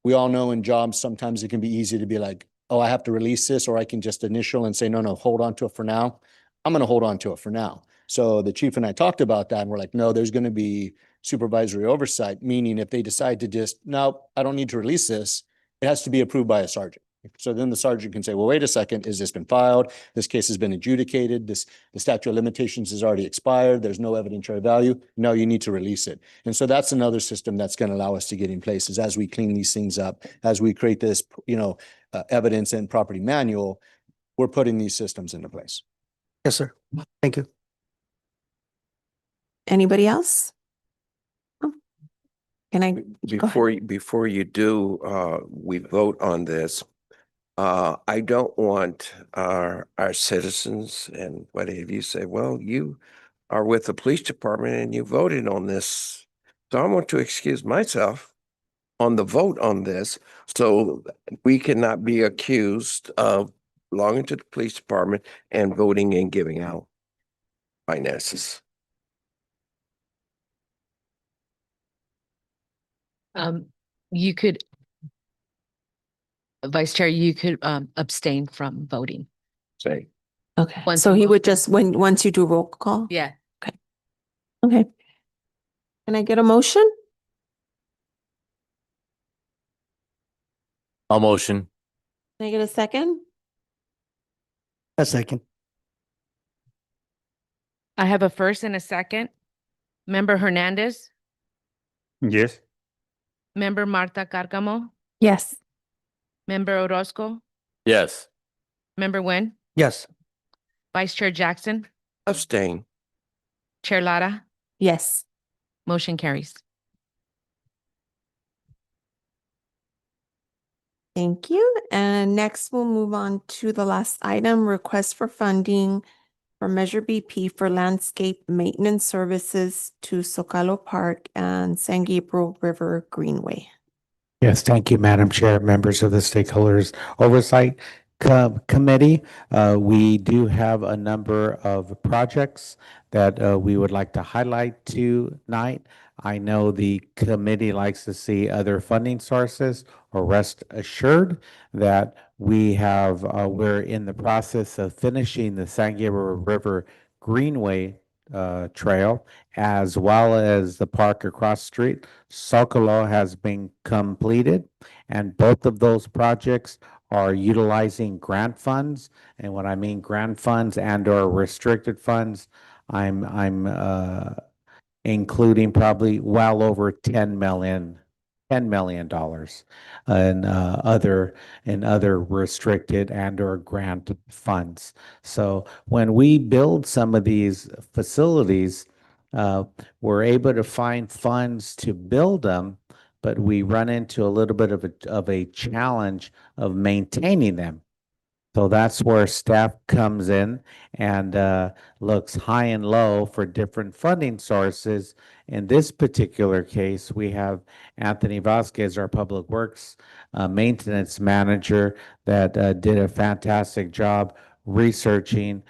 we all know in jobs, sometimes it can be easy to be like, oh, I have to release this, or I can just initial and say, no, hold on to it for now. I'm going to hold on to it for now. So the chief and I talked about that, and we're like, no, there's going to be supervisory oversight, meaning if they decide to just, no, I don't need to release this, it has to be approved by a sergeant. So then the sergeant can say, well, wait a second, has this been filed? This case has been adjudicated. The statute of limitations has already expired. There's no evidentiary value. No, you need to release it. And so that's another system that's going to allow us to get in place is as we clean these things up, as we create this, evidence and property manual, we're putting these systems into place.
Yes, sir. Thank you.
Anybody else? Oh. Can I? Go ahead.
Before you do, we vote on this. I don't want our citizens and what have you say, well, you are with the police department and you voted on this. So I want to excuse myself on the vote on this, so we cannot be accused of belonging to the police department and voting and giving out finances.
You could, Vice Chair, you could abstain from voting.
Say,
Okay,
Once
so
you
he
vote.
would just, once you do roll call?
Yeah.
Okay. Can I get a motion?
I'll motion.
Can I get a second?
A second.
I have a first and a second. Member Hernandez,
Yes.
Member Marta Carcamo,
Yes.
Member Orozco,
Yes.
Member Nguyen,
Yes.
Vice Chair Jackson,
abstain.
Chair Lara,
Yes.
motion carries.
Thank you. And next we'll move on to the last item, request for funding for Measure BP for landscape maintenance services to Socalo Park and San Gabriel River Greenway.
Yes, thank you, Madam Chair, members of the Stakeholders Oversight Committee. We do have a number of projects that we would like to highlight tonight. I know the committee likes to see other funding sources, or rest assured that we're in the process of finishing the San Gabriel River Greenway trail, as well as the park across the street. Socalo has been completed, and both of those projects are utilizing grant funds. And when I mean grant funds and or restricted funds, I'm including probably well over $10 million in other restricted and or grant funds. So when we build some of these facilities, we're able to find funds to build them, but we run into a little bit of a challenge of maintaining them. So that's where staff comes in and looks high and low for different funding sources. In this particular case, we have Anthony Vasquez, our Public Works Maintenance Manager, that did a fantastic job researching,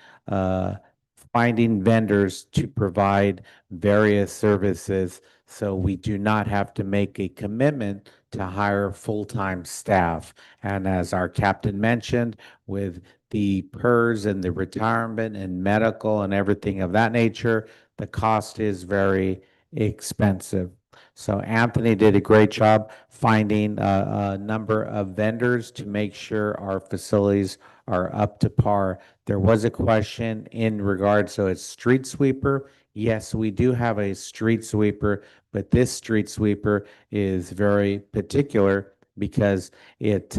finding vendors to provide various services, so we do not have to make a commitment to hire full-time staff. And as our captain mentioned, with the PERS and the retirement and medical and everything of that nature, the cost is very expensive. So Anthony did a great job finding a number of vendors to make sure our facilities are up to par. There was a question in regards, so it's street sweeper. Yes, we do have a street sweeper, But this street sweeper is very particular because it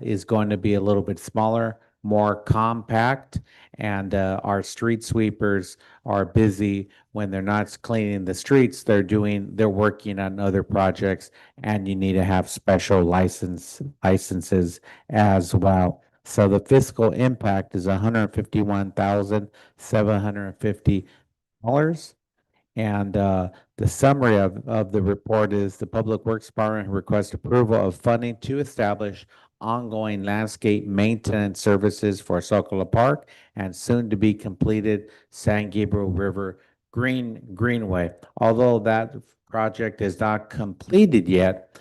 is going to be a little bit smaller, more compact, and our street sweepers are busy when they're not cleaning the streets. They're working on other projects, and you need to have special licenses as well. So the fiscal impact is $151,750. And the summary of the report is the Public Works Department requests approval of funding to establish ongoing landscape maintenance services for Sokola Park and soon to be completed San Gabriel River Greenway. Although that project is not completed yet,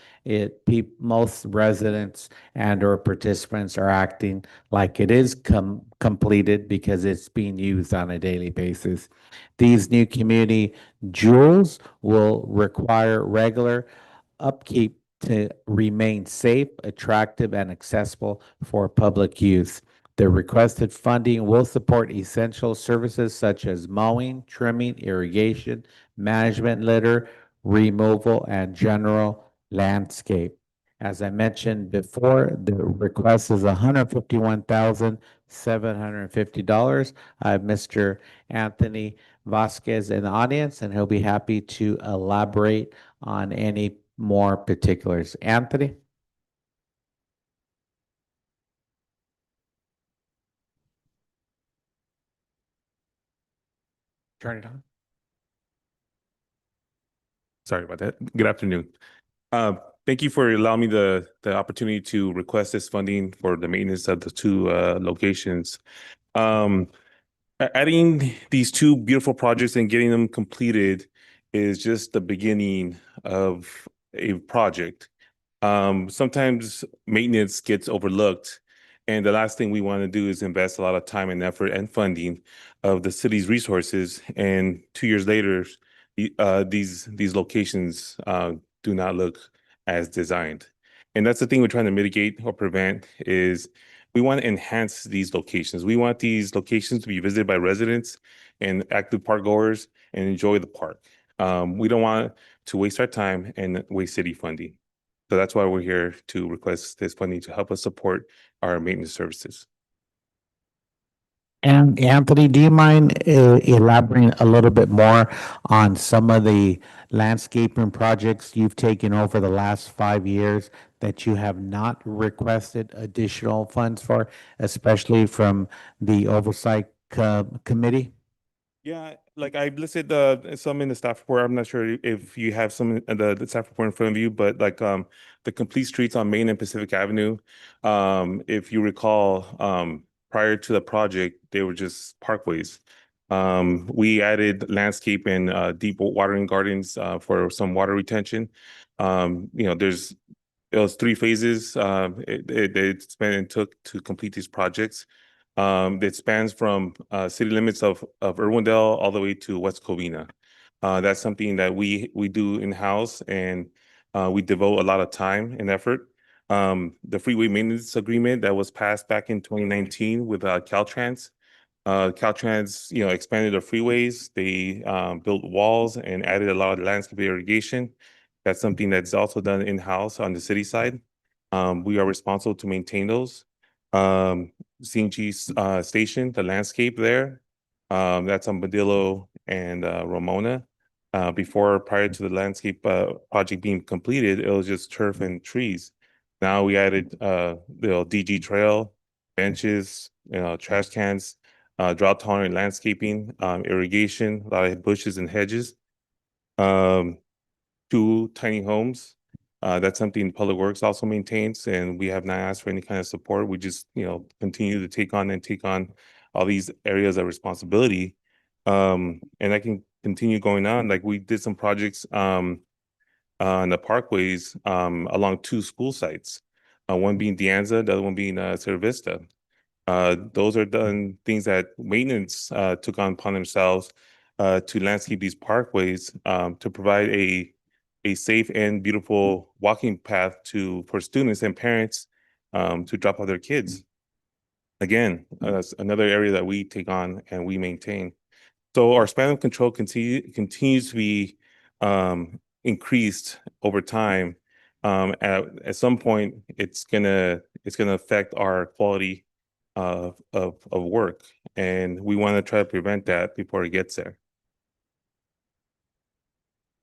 most residents and or participants are acting like it is completed because it's being used on a daily basis. These new community jewels will require regular upkeep to remain safe, attractive, and accessible for public use. The requested funding will support essential services such as mowing, trimming, irrigation, management, litter removal, and general landscape. As I mentioned before, the request is $151,750. I have Mr. Anthony Vasquez in the audience, and he'll be happy to elaborate on any more particulars. Anthony? Turn it on.
Sorry about that. Good afternoon. Thank you for allowing me the opportunity to request this funding for the maintenance of the two locations. Adding these two beautiful projects and getting them completed is just the beginning of a project. Sometimes maintenance gets overlooked, and the last thing we want to do is invest a lot of time and effort and funding of the city's resources. And 2 years later, these locations do not look as designed. And that's the thing we're trying to mitigate or prevent is we want to enhance these locations. We want these locations to be visited by residents and active park goers and enjoy the park. We don't want to waste our time and waste city funding. So that's why we're here to request this funding to help us support our maintenance services.
And Anthony, do you mind elaborating a little bit more on some of the landscaping projects you've taken over the last 5 years that you have not requested additional funds for, especially from the Oversight Committee?
Yeah, like I listed some in the staff report. I'm not sure if you have some in the staff report in front of you, but like the complete streets on Main and Pacific Avenue. If you recall, prior to the project, they were just parkways. We added landscape and deep watering gardens for some water retention. It was 3 phases it spent and took to complete these projects. It spans from city limits of Irwindale all the way to West Covina. That's something that we do in-house, and we devote a lot of time and effort. The freeway maintenance agreement that was passed back in 2019 with Caltrans. Caltrans, expanded their freeways. They built walls and added a lot of landscape irrigation. That's something that's also done in-house on the city side. We are responsible to maintain those. CNG station, the landscape there, that's on Badillo and Ramona. Prior to the landscape project being completed, it was just turf and trees. Now we added the DG trail, benches, trash cans, drought tolerant landscaping, irrigation, a lot of bushes and hedges. 2 tiny homes. That's something Public Works also maintains, and we have not asked for any kind of support. We just, continue to take on all these areas of responsibility. And I can continue going on. Like we did some projects on the parkways along 2 school sites. One being De Anza, the other one being Cerro Vista. Those are done things that maintenance took on upon themselves to landscape these parkways to provide a safe and beautiful walking path for students and parents to drop off their kids. Again, that's another area that we take on and we maintain. So our span of control continues to be increased over time, at some point, it's gonna affect our quality of work. And we want to try to prevent that before it gets there.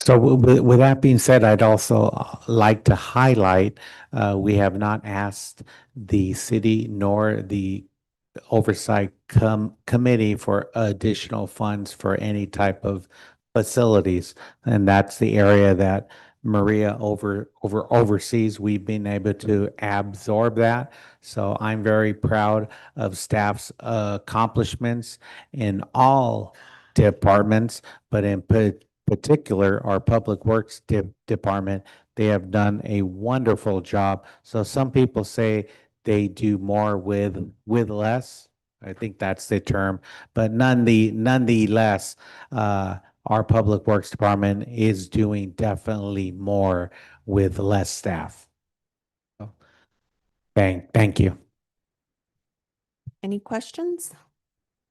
So with that being said, I'd also like to highlight, we have not asked the city nor the oversight committee for additional funds for any type of facilities. And that's the area that Maria oversees. We've been able to absorb that. So I'm very proud of staff's accomplishments in all departments, but in particular, our Public Works Department, they have done a wonderful job. So some people say they do more with less. I think that's the term, but nonetheless, our Public Works Department is doing definitely more with less staff. Thank you.
Any questions?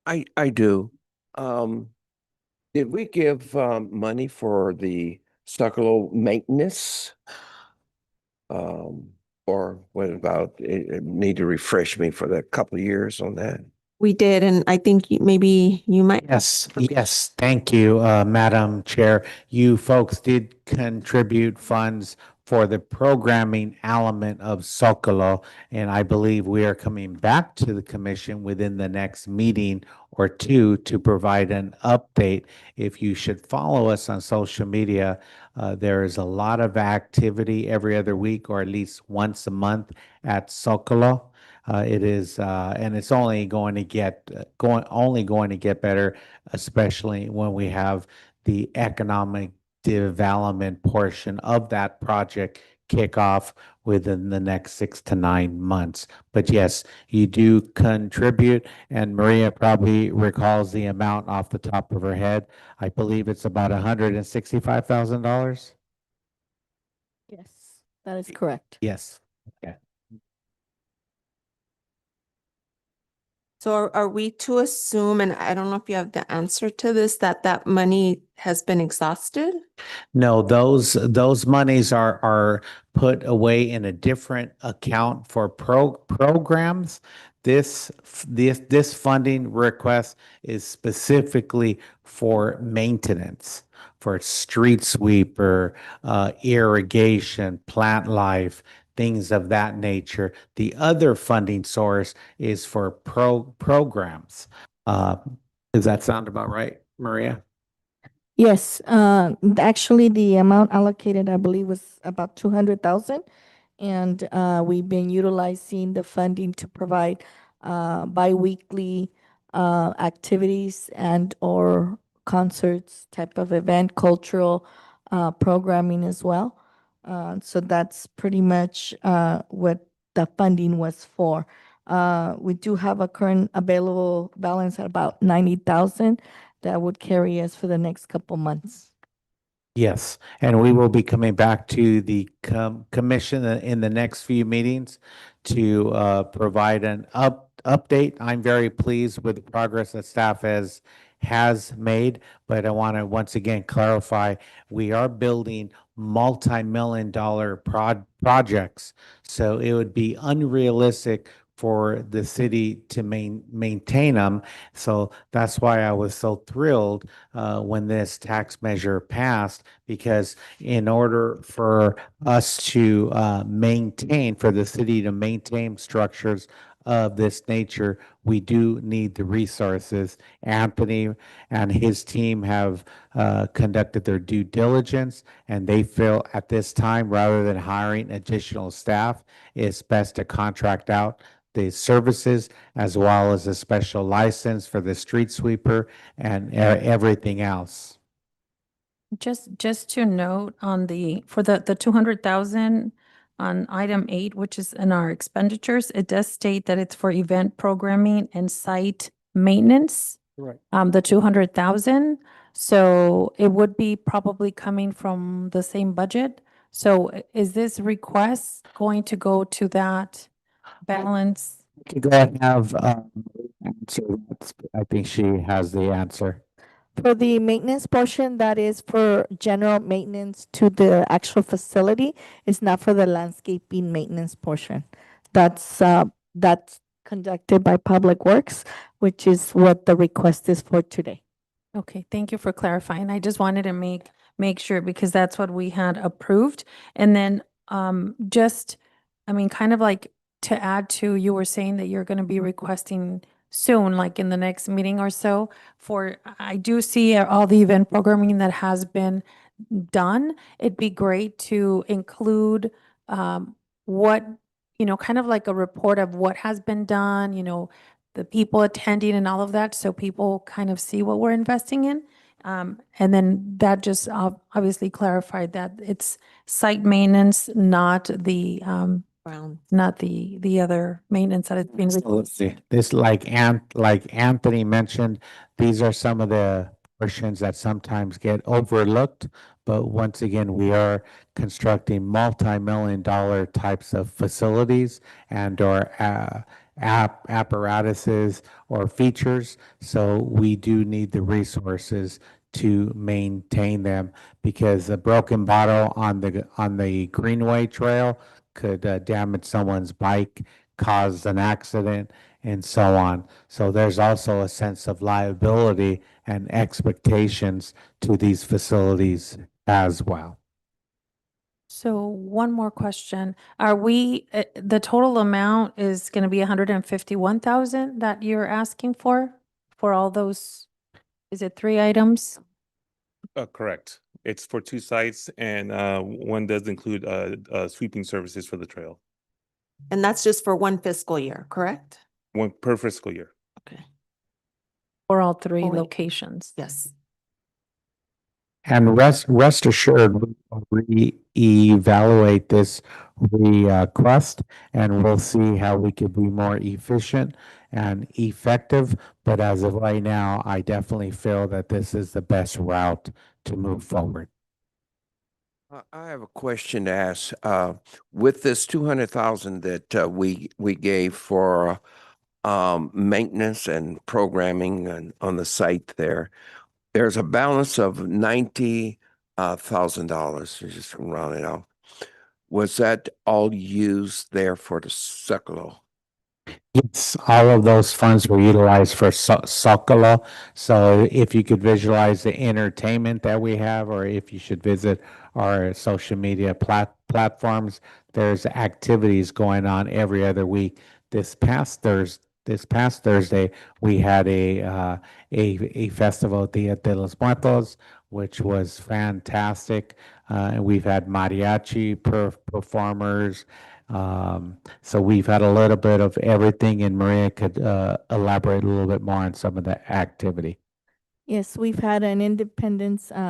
I do. Did we give money for the Stucco maintenance? Or what about, need to refresh me for the couple of years on that?
We did, and I think maybe you might.
Yes, thank you, Madam Chair. You folks did contribute funds for the programming element of Socolo, and I believe we are coming back to the commission within the next meeting or two to provide an update. If you should follow us on social media, there is a lot of activity every other week or at least once a month at Socolo. It is, and it's only going to get better, especially when we have the economic development portion of that project kick off within the next 6 to 9 months. But yes, you do contribute, and Maria probably recalls the amount off the top of her head. I believe it's about $165,000.
Yes, that is correct.
Yes. Okay.
So are we to assume, and I don't know if you have the answer to this, that that money has been exhausted?
No, those monies are put away in a different account for programs. This funding request is specifically for maintenance, for street sweeper, irrigation, plant life, things of that nature. The other funding source is for programs. Does that sound about right, Maria?
Yes, actually, the amount allocated, I believe, was about 200,000. And we've been utilizing the funding to provide biweekly activities and or concerts type of event, cultural programming as well. So that's pretty much what the funding was for. We do have a current available balance at about 90,000 that would carry us for the next couple months.
Yes, and we will be coming back to the commission in the next few meetings to provide an update. I'm very pleased with the progress that staff has made, but I want to once again clarify, we are building multi-million-dollar projects, so it would be unrealistic for the city to maintain them. So that's why I was so thrilled when this tax measure passed, because in order for us to for the city to maintain structures of this nature, we do need the resources. Anthony and his team have conducted their due diligence, and they feel at this time, rather than hiring additional staff, it's best to contract out the services as well as a special license for the street sweeper and everything else.
Just to note on for the 200,000 on item 8, which is in our expenditures, it does state that it's for event programming and site maintenance.
Right.
The 200,000. So it would be probably coming from the same budget. So is this request going to go to that balance?
Okay, go ahead and have answer. I think she has the answer.
For the maintenance portion, that is for general maintenance to the actual facility. It's not for the landscaping maintenance portion. That's conducted by Public Works, which is what the request is for today.
Okay, thank you for clarifying. I just wanted to make sure because that's what we had approved. And then just, I mean, kind of like to add to, you were saying that you're going to be requesting soon, like in the next meeting or so for, I do see all the event programming that has been done. It'd be great to include what, kind of like a report of what has been done, the people attending and all of that, so people kind of see what we're investing in. And then that just obviously clarified that it's site maintenance, not the
Brown.
not the other maintenance that it's being requested.
This, like Anthony mentioned, these are some of the portions that sometimes get overlooked. But once again, we are constructing multi-million-dollar types of facilities and or apparatuses or features. So we do need the resources to maintain them because a broken bottle on the Greenway Trail could damage someone's bike, cause an accident, and so on. So there's also a sense of liability and expectations to these facilities as well.
So one more question. Are we, the total amount is going to be 151,000 that you're asking for all those, is it 3 items?
Correct. It's for 2 sites and one does include sweeping services for the trail.
And that's just for one fiscal year, correct?
One per fiscal year.
Okay.
For all 3
Only-
locations?
Yes.
And rest assured, we evaluate this request and we'll see how we could be more efficient and effective. But as of right now, I definitely feel that this is the best route to move forward.
I have a question to ask. With this 200,000 that we gave for maintenance and programming and on the site there, there's a balance of $90,000. Just round it out. Was that all used there for the Socolo?
Yes, all of those funds were utilized for Socolo. So if you could visualize the entertainment that we have, or if you should visit our social media platforms, there's activities going on every other week. This past Thursday, we had a festival, Dia de los Muertos, which was fantastic. And we've had mariachi performers. So we've had a little bit of everything, and Maria could elaborate a little bit more on some of the activity.
Yes, we've had an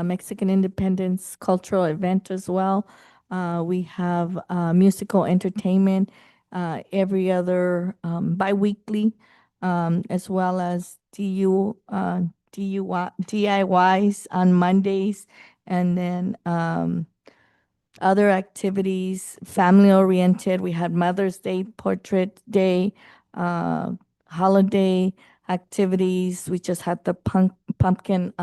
Mexican independence cultural event as well. We have musical entertainment every other bi-weekly, as well as DIYs on Mondays, and then other activities, family oriented. We had Mother's Day, Portrait Day, holiday activities. We just had the pumpkin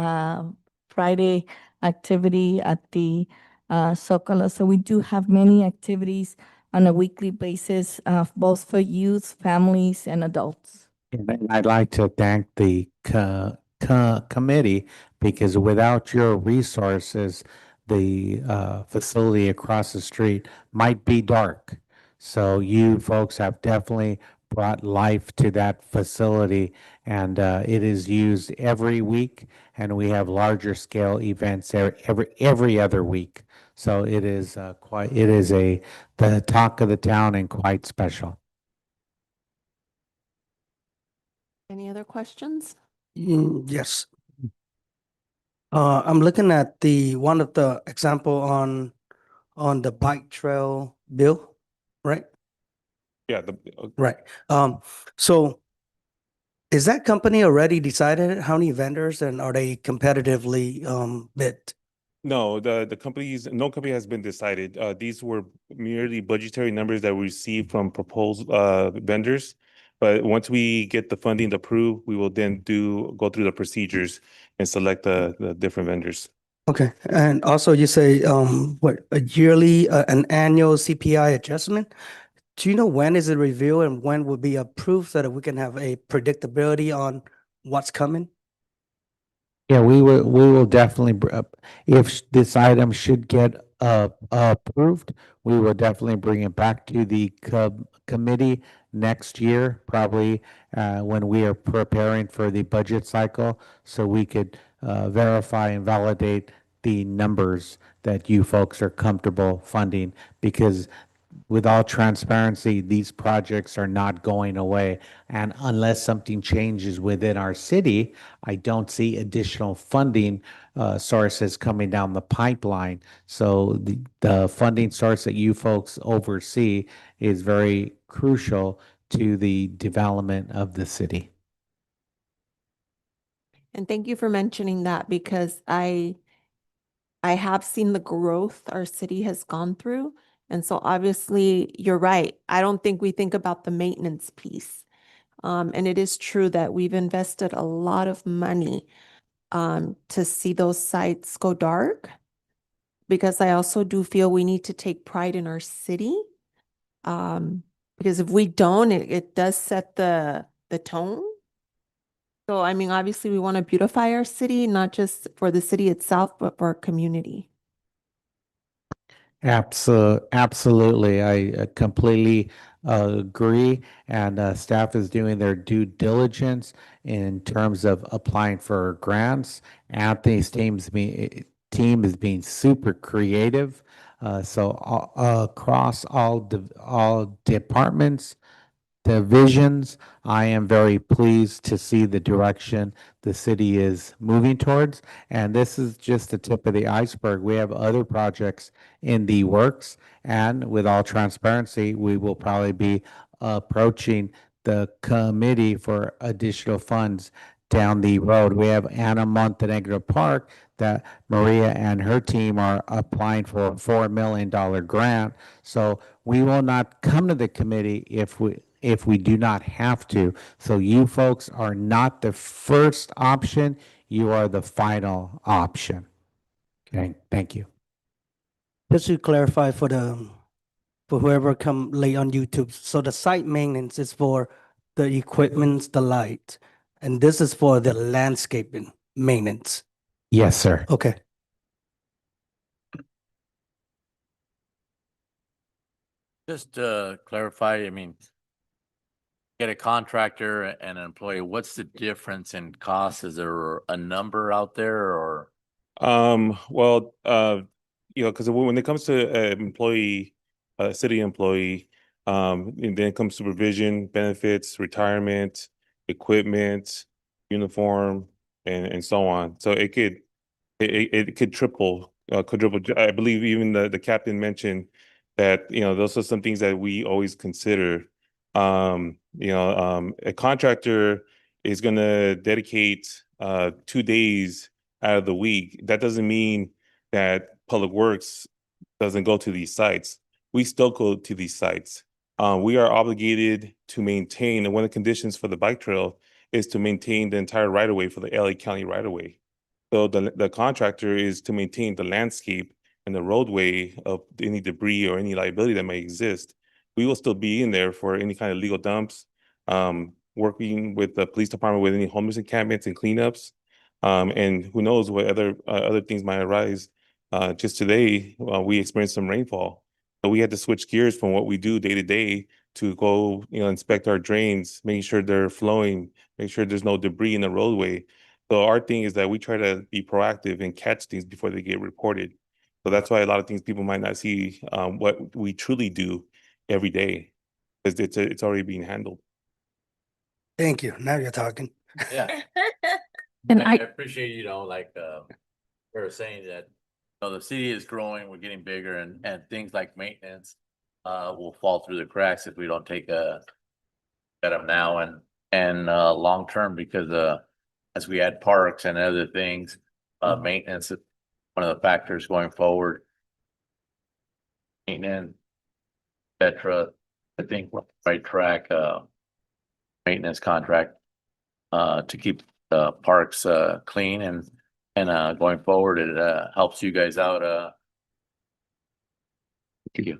Friday activity at the Zocalo. So we do have many activities on a weekly basis, both for youth, families, and adults.
And I'd like to thank the committee, because without your resources, the facility across the street might be dark. So you folks have definitely brought life to that facility, and it is used every week, and we have larger scale events every other week. So it is the talk of the town and quite special.
Any other questions?
Yes. I'm looking at one of the example on the bike trail bill, right?
Yeah,
Right. So is that company already decided how many vendors, and are they competitively bid?
no, no company has been decided. These were merely budgetary numbers that we received from proposed vendors. But once we get the funding approved, we will then go through the procedures and select the different vendors.
Okay, and also you say, what, a yearly, an annual CPI adjustment? Do you know when is it reviewed and when will be approved so that we can have a predictability on what's coming?
Yeah, we will definitely, if this item should get approved, we will definitely bring it back to the committee next year, probably when we are preparing for the budget cycle, so we could verify and validate the numbers that you folks are comfortable funding, because with all transparency, these projects are not going away. And unless something changes within our city, I don't see additional funding sources coming down the pipeline. So the funding source that you folks oversee is very crucial to the development of the city.
And thank you for mentioning that, because I have seen the growth our city has gone through. And so obviously you're right. I don't think we think about the maintenance piece. And it is true that we've invested a lot of money to see those sites go dark, because I also do feel we need to take pride in our city. Because if we don't, it does set the tone. So, I mean, obviously we want to beautify our city, not just for the city itself, but for our community.
Absolutely. I completely agree. And staff is doing their due diligence in terms of applying for grants. Anthony's team is being super creative. So across all departments, divisions, I am very pleased to see the direction the city is moving towards. And this is just the tip of the iceberg. We have other projects in the works. And with all transparency, we will probably be approaching the committee for additional funds down the road. We have Anna Montenegro Park that Maria and her team are applying for a $4 million grant. So we will not come to the committee if we do not have to. So you folks are not the first option, you are the final option. Okay, thank you.
Just to clarify for whoever come late on YouTube, so the site maintenance is for the equipments, the light, and this is for the landscaping maintenance.
Yes, sir.
Okay.
Just to clarify, I mean, get a contractor and an employee, what's the difference in cost? Is there a number out there or?
Well, because when it comes to an employee, a city employee, and then it comes supervision, benefits, retirement, equipment, uniform, and so on. So it could quadruple. I believe even the captain mentioned that, those are some things that we always consider. A contractor is going to dedicate 2 days out of the week. That doesn't mean that Public Works doesn't go to these sites. We still go to these sites. We are obligated to maintain, and one of the conditions for the bike trail is to maintain the entire right of way for the LA County right of way. So the contractor is to maintain the landscape and the roadway of any debris or any liability that may exist. We will still be in there for any kind of legal dumps, working with the police department with any homeless encampments and cleanups. And who knows what other things might arise. Just today, we experienced some rainfall. So we had to switch gears from what we do day to day to go, inspect our drains, making sure they're flowing, make sure there's no debris in the roadway. So our thing is that we try to be proactive and catch things before they get reported. So that's why a lot of things people might not see what we truly do every day, because it's already being handled.
Thank you. Now you're talking.
Yeah.
And
I
I,
appreciate, like, we were saying that, the city is growing, we're getting bigger and things like maintenance will fall through the cracks if we don't take at them now and long term, because as we add parks and other things, maintenance is one of the factors going forward. Maintenance, et cetera, I think we're on the right track. maintenance contract to keep the parks clean and going forward, it helps you guys out. Thank you.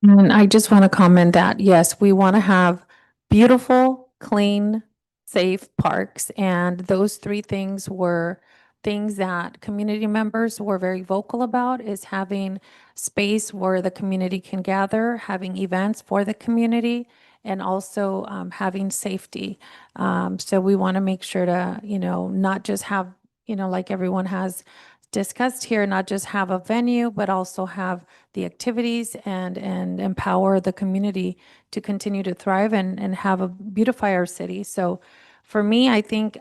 And I just want to comment that, yes, we want to have beautiful, clean, safe parks. And those three things were things that community members were very vocal about, is having space where the community can gather, having events for the community, and also having safety. So we want to make sure to, not just have, like everyone has discussed here, not just have a venue, but also have the activities and empower the community to continue to thrive and have a beautify our city. So for me, I think,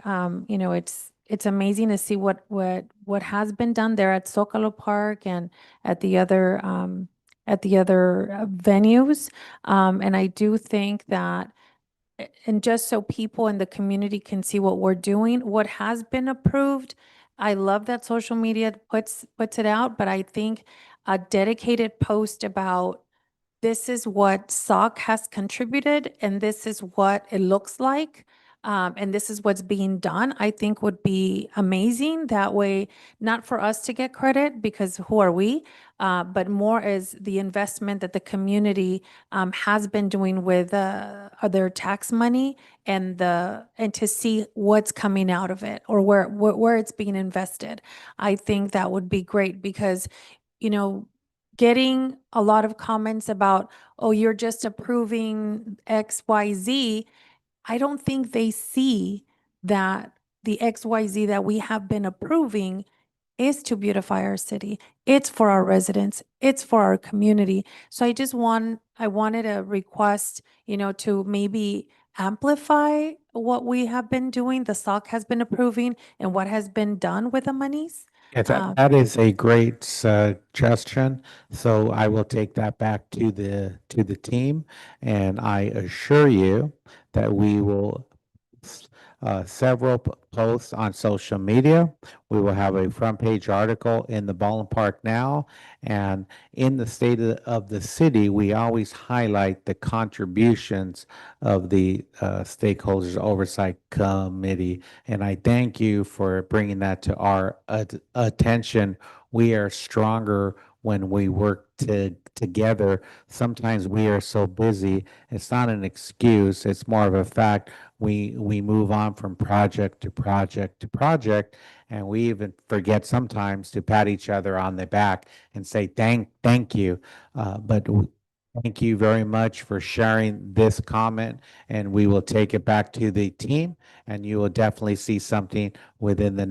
it's amazing to see what has been done there at Zocalo Park and at the other, venues. And I do think that, and just so people in the community can see what we're doing, what has been approved. I love that social media puts it out, but I think a dedicated post about this is what SOC has contributed and this is what it looks like. And this is what's being done, I think would be amazing. That way, not for us to get credit because who are we? But more as the investment that the community has been doing with their tax money and to see what's coming out of it or where it's being invested. I think that would be great because, getting a lot of comments about, oh, you're just approving XYZ. I don't think they see that the XYZ that we have been approving is to beautify our city. It's for our residents. It's for our community. So I wanted to request, to maybe amplify what we have been doing, the SOC has been approving and what has been done with the monies.
Yes, that is a great suggestion. So I will take that back to the team, and I assure you that we will several posts on social media. We will have a front page article in the Baldwin Park Now, and in the state of the city, we always highlight the contributions of the Stakeholders Oversight Committee. And I thank you for bringing that to our attention. We are stronger when we work together. Sometimes we are so busy. It's not an excuse. It's more of a fact. We move on from project to project to project, and we even forget sometimes to pat each other on the back and say thank you. But thank you very much for sharing this comment, and we will take it back to the team, and you will definitely see something within the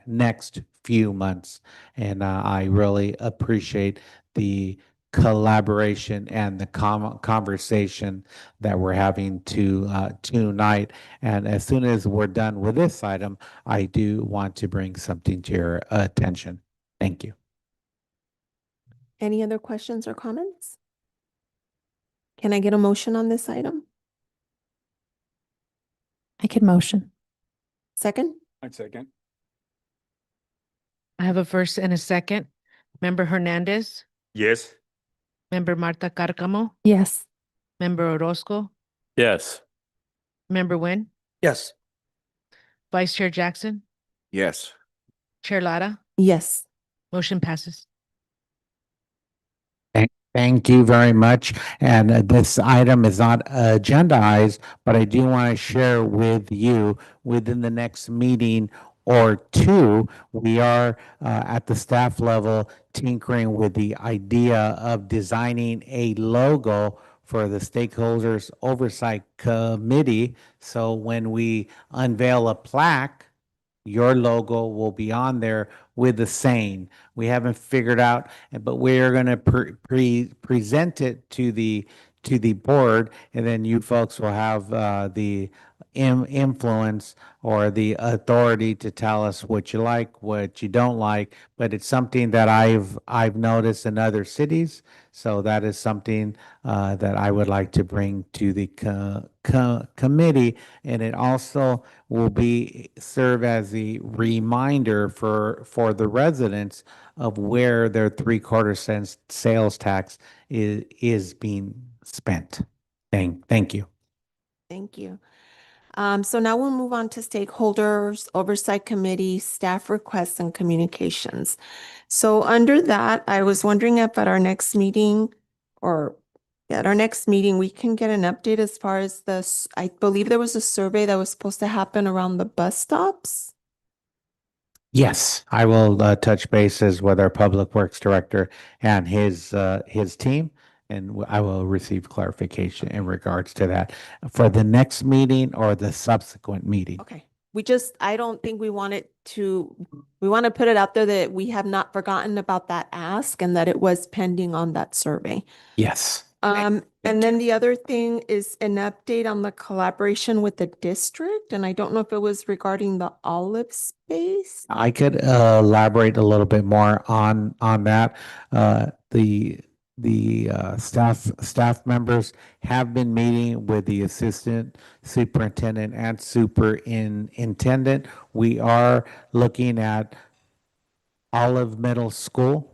next few months. And I really appreciate the collaboration and the conversation that we're having tonight. And as soon as we're done with this item, I do want to bring something to your attention. Thank you.
Any other questions or comments? Can I get a motion on this item?
I can motion.
Second?
I'd second.
I have a first and a second. Member Hernandez,
Yes.
Member Marta Carcamo,
Yes.
Member Orozco,
Yes.
Member Nguyen,
Yes.
Vice Chair Jackson,
Yes.
Chair Lara,
Yes.
motion passes.
Thank you very much. And this item is not agendized, but I do want to share with you within the next meeting or two, we are at the staff level tinkering with the idea of designing a logo for the Stakeholders Oversight Committee. So when we unveil a plaque, your logo will be on there with the same. We haven't figured out, but we are going to present it to the board, and then you folks will have the influence or the authority to tell us what you like, what you don't like. But it's something that I've noticed in other cities, so that is something that I would like to bring to the committee, and it also will serve as a reminder for the residents of where their 3/4 cents sales tax is being spent. Thank you.
Thank you. So now we'll move on to stakeholders, oversight committee, staff requests and communications. So under that, I was wondering if at our next meeting or at our next meeting, we can get an update as far as this. I believe there was a survey that was supposed to happen around the bus stops.
Yes, I will touch bases with our Public Works Director and his team, and I will receive clarification in regards to that for the next meeting or the subsequent meeting.
Okay. I don't think we want to put it out there that we have not forgotten about that ask and that it was pending on that survey.
Yes.
And then the other thing is an update on the collaboration with the district. And I don't know if it was regarding the olive space.
I could elaborate a little bit more on that. The staff members have been meeting with the assistant superintendent and superintendent. We are looking at Olive Middle School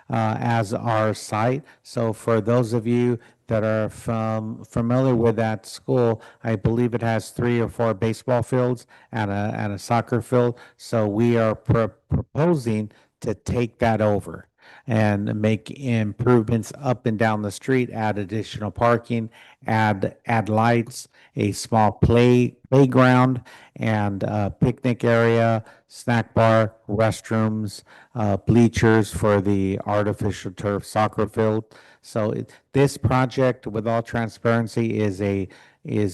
as our site. So for those of you that are familiar with that school, I believe it has 3 or 4 baseball fields and a soccer field. So we are proposing to take that over and make improvements up and down the street, add additional parking, add lights, a small playground, and picnic area, snack bar, restrooms, bleachers for the artificial turf soccer field. So this project, with all transparency, is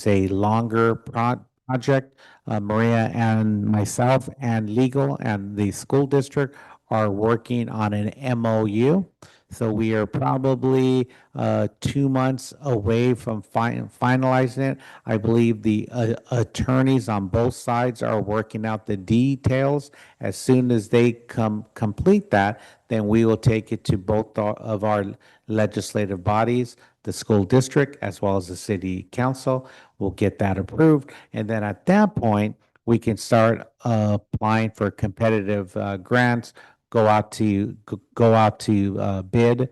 a longer project. Maria and myself and legal and the school district are working on an MOU. So we are probably 2 months away from finalizing it. I believe the attorneys on both sides are working out the details. As soon as they complete that, then we will take it to both of our legislative bodies, the school district, as well as the city council. We'll get that approved. And then at that point, we can start applying for competitive grants, go out to bid.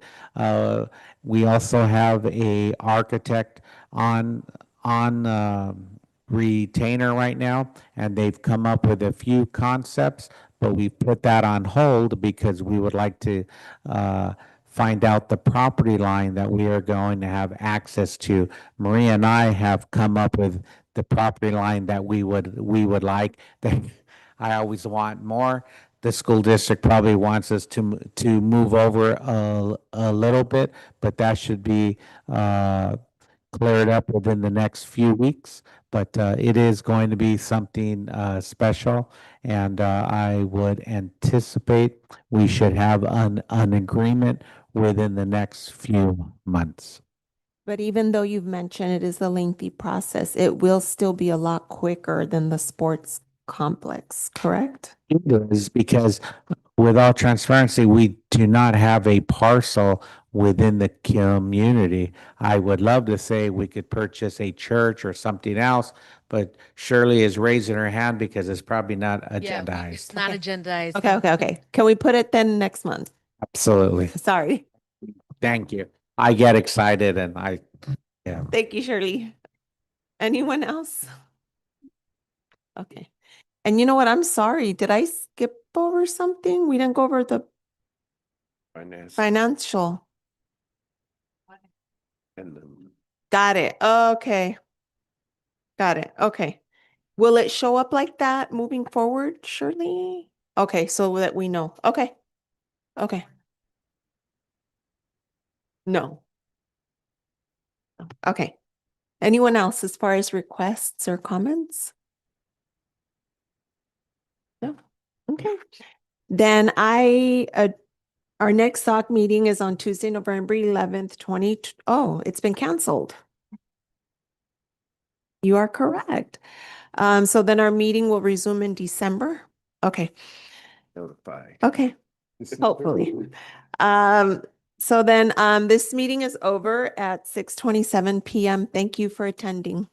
We also have a architect on retainer right now, and they've come up with a few concepts, but we put that on hold because we would like to find out the property line that we are going to have access to. Maria and I have come up with the property line that we would like. I always want more. The school district probably wants us to move over a little bit, but that should be cleared up within the next few weeks. But it is going to be something special, and I would anticipate we should have an agreement within the next few months.
But even though you've mentioned it is a lengthy process, it will still be a lot quicker than the sports complex, correct?
It is because with all transparency, we do not have a parcel within the community. I would love to say we could purchase a church or something else, but Shirley is raising her hand because it's probably not agendized.
It's not
Okay.
agendized.
Okay. Can we put it then next month?
Absolutely.
Sorry.
Thank you. I get excited and yeah.
Thank you, Shirley. Anyone else? Okay. And you know what? I'm sorry. Did I skip over something? We didn't go over the financial. Got it. Okay. Got it. Okay. Will it show up like that moving forward, Shirley? Okay, so that we know. Okay. Okay. No. Okay. Anyone else as far as requests or comments? No. Okay. Then our next SOC meeting is on Tuesday, November 11th, oh, it's been canceled. You are correct. So then our meeting will resume in December. Okay.
Notify.
Okay. Hopefully. So then this meeting is over at 6:27 p.m. Thank you for attending.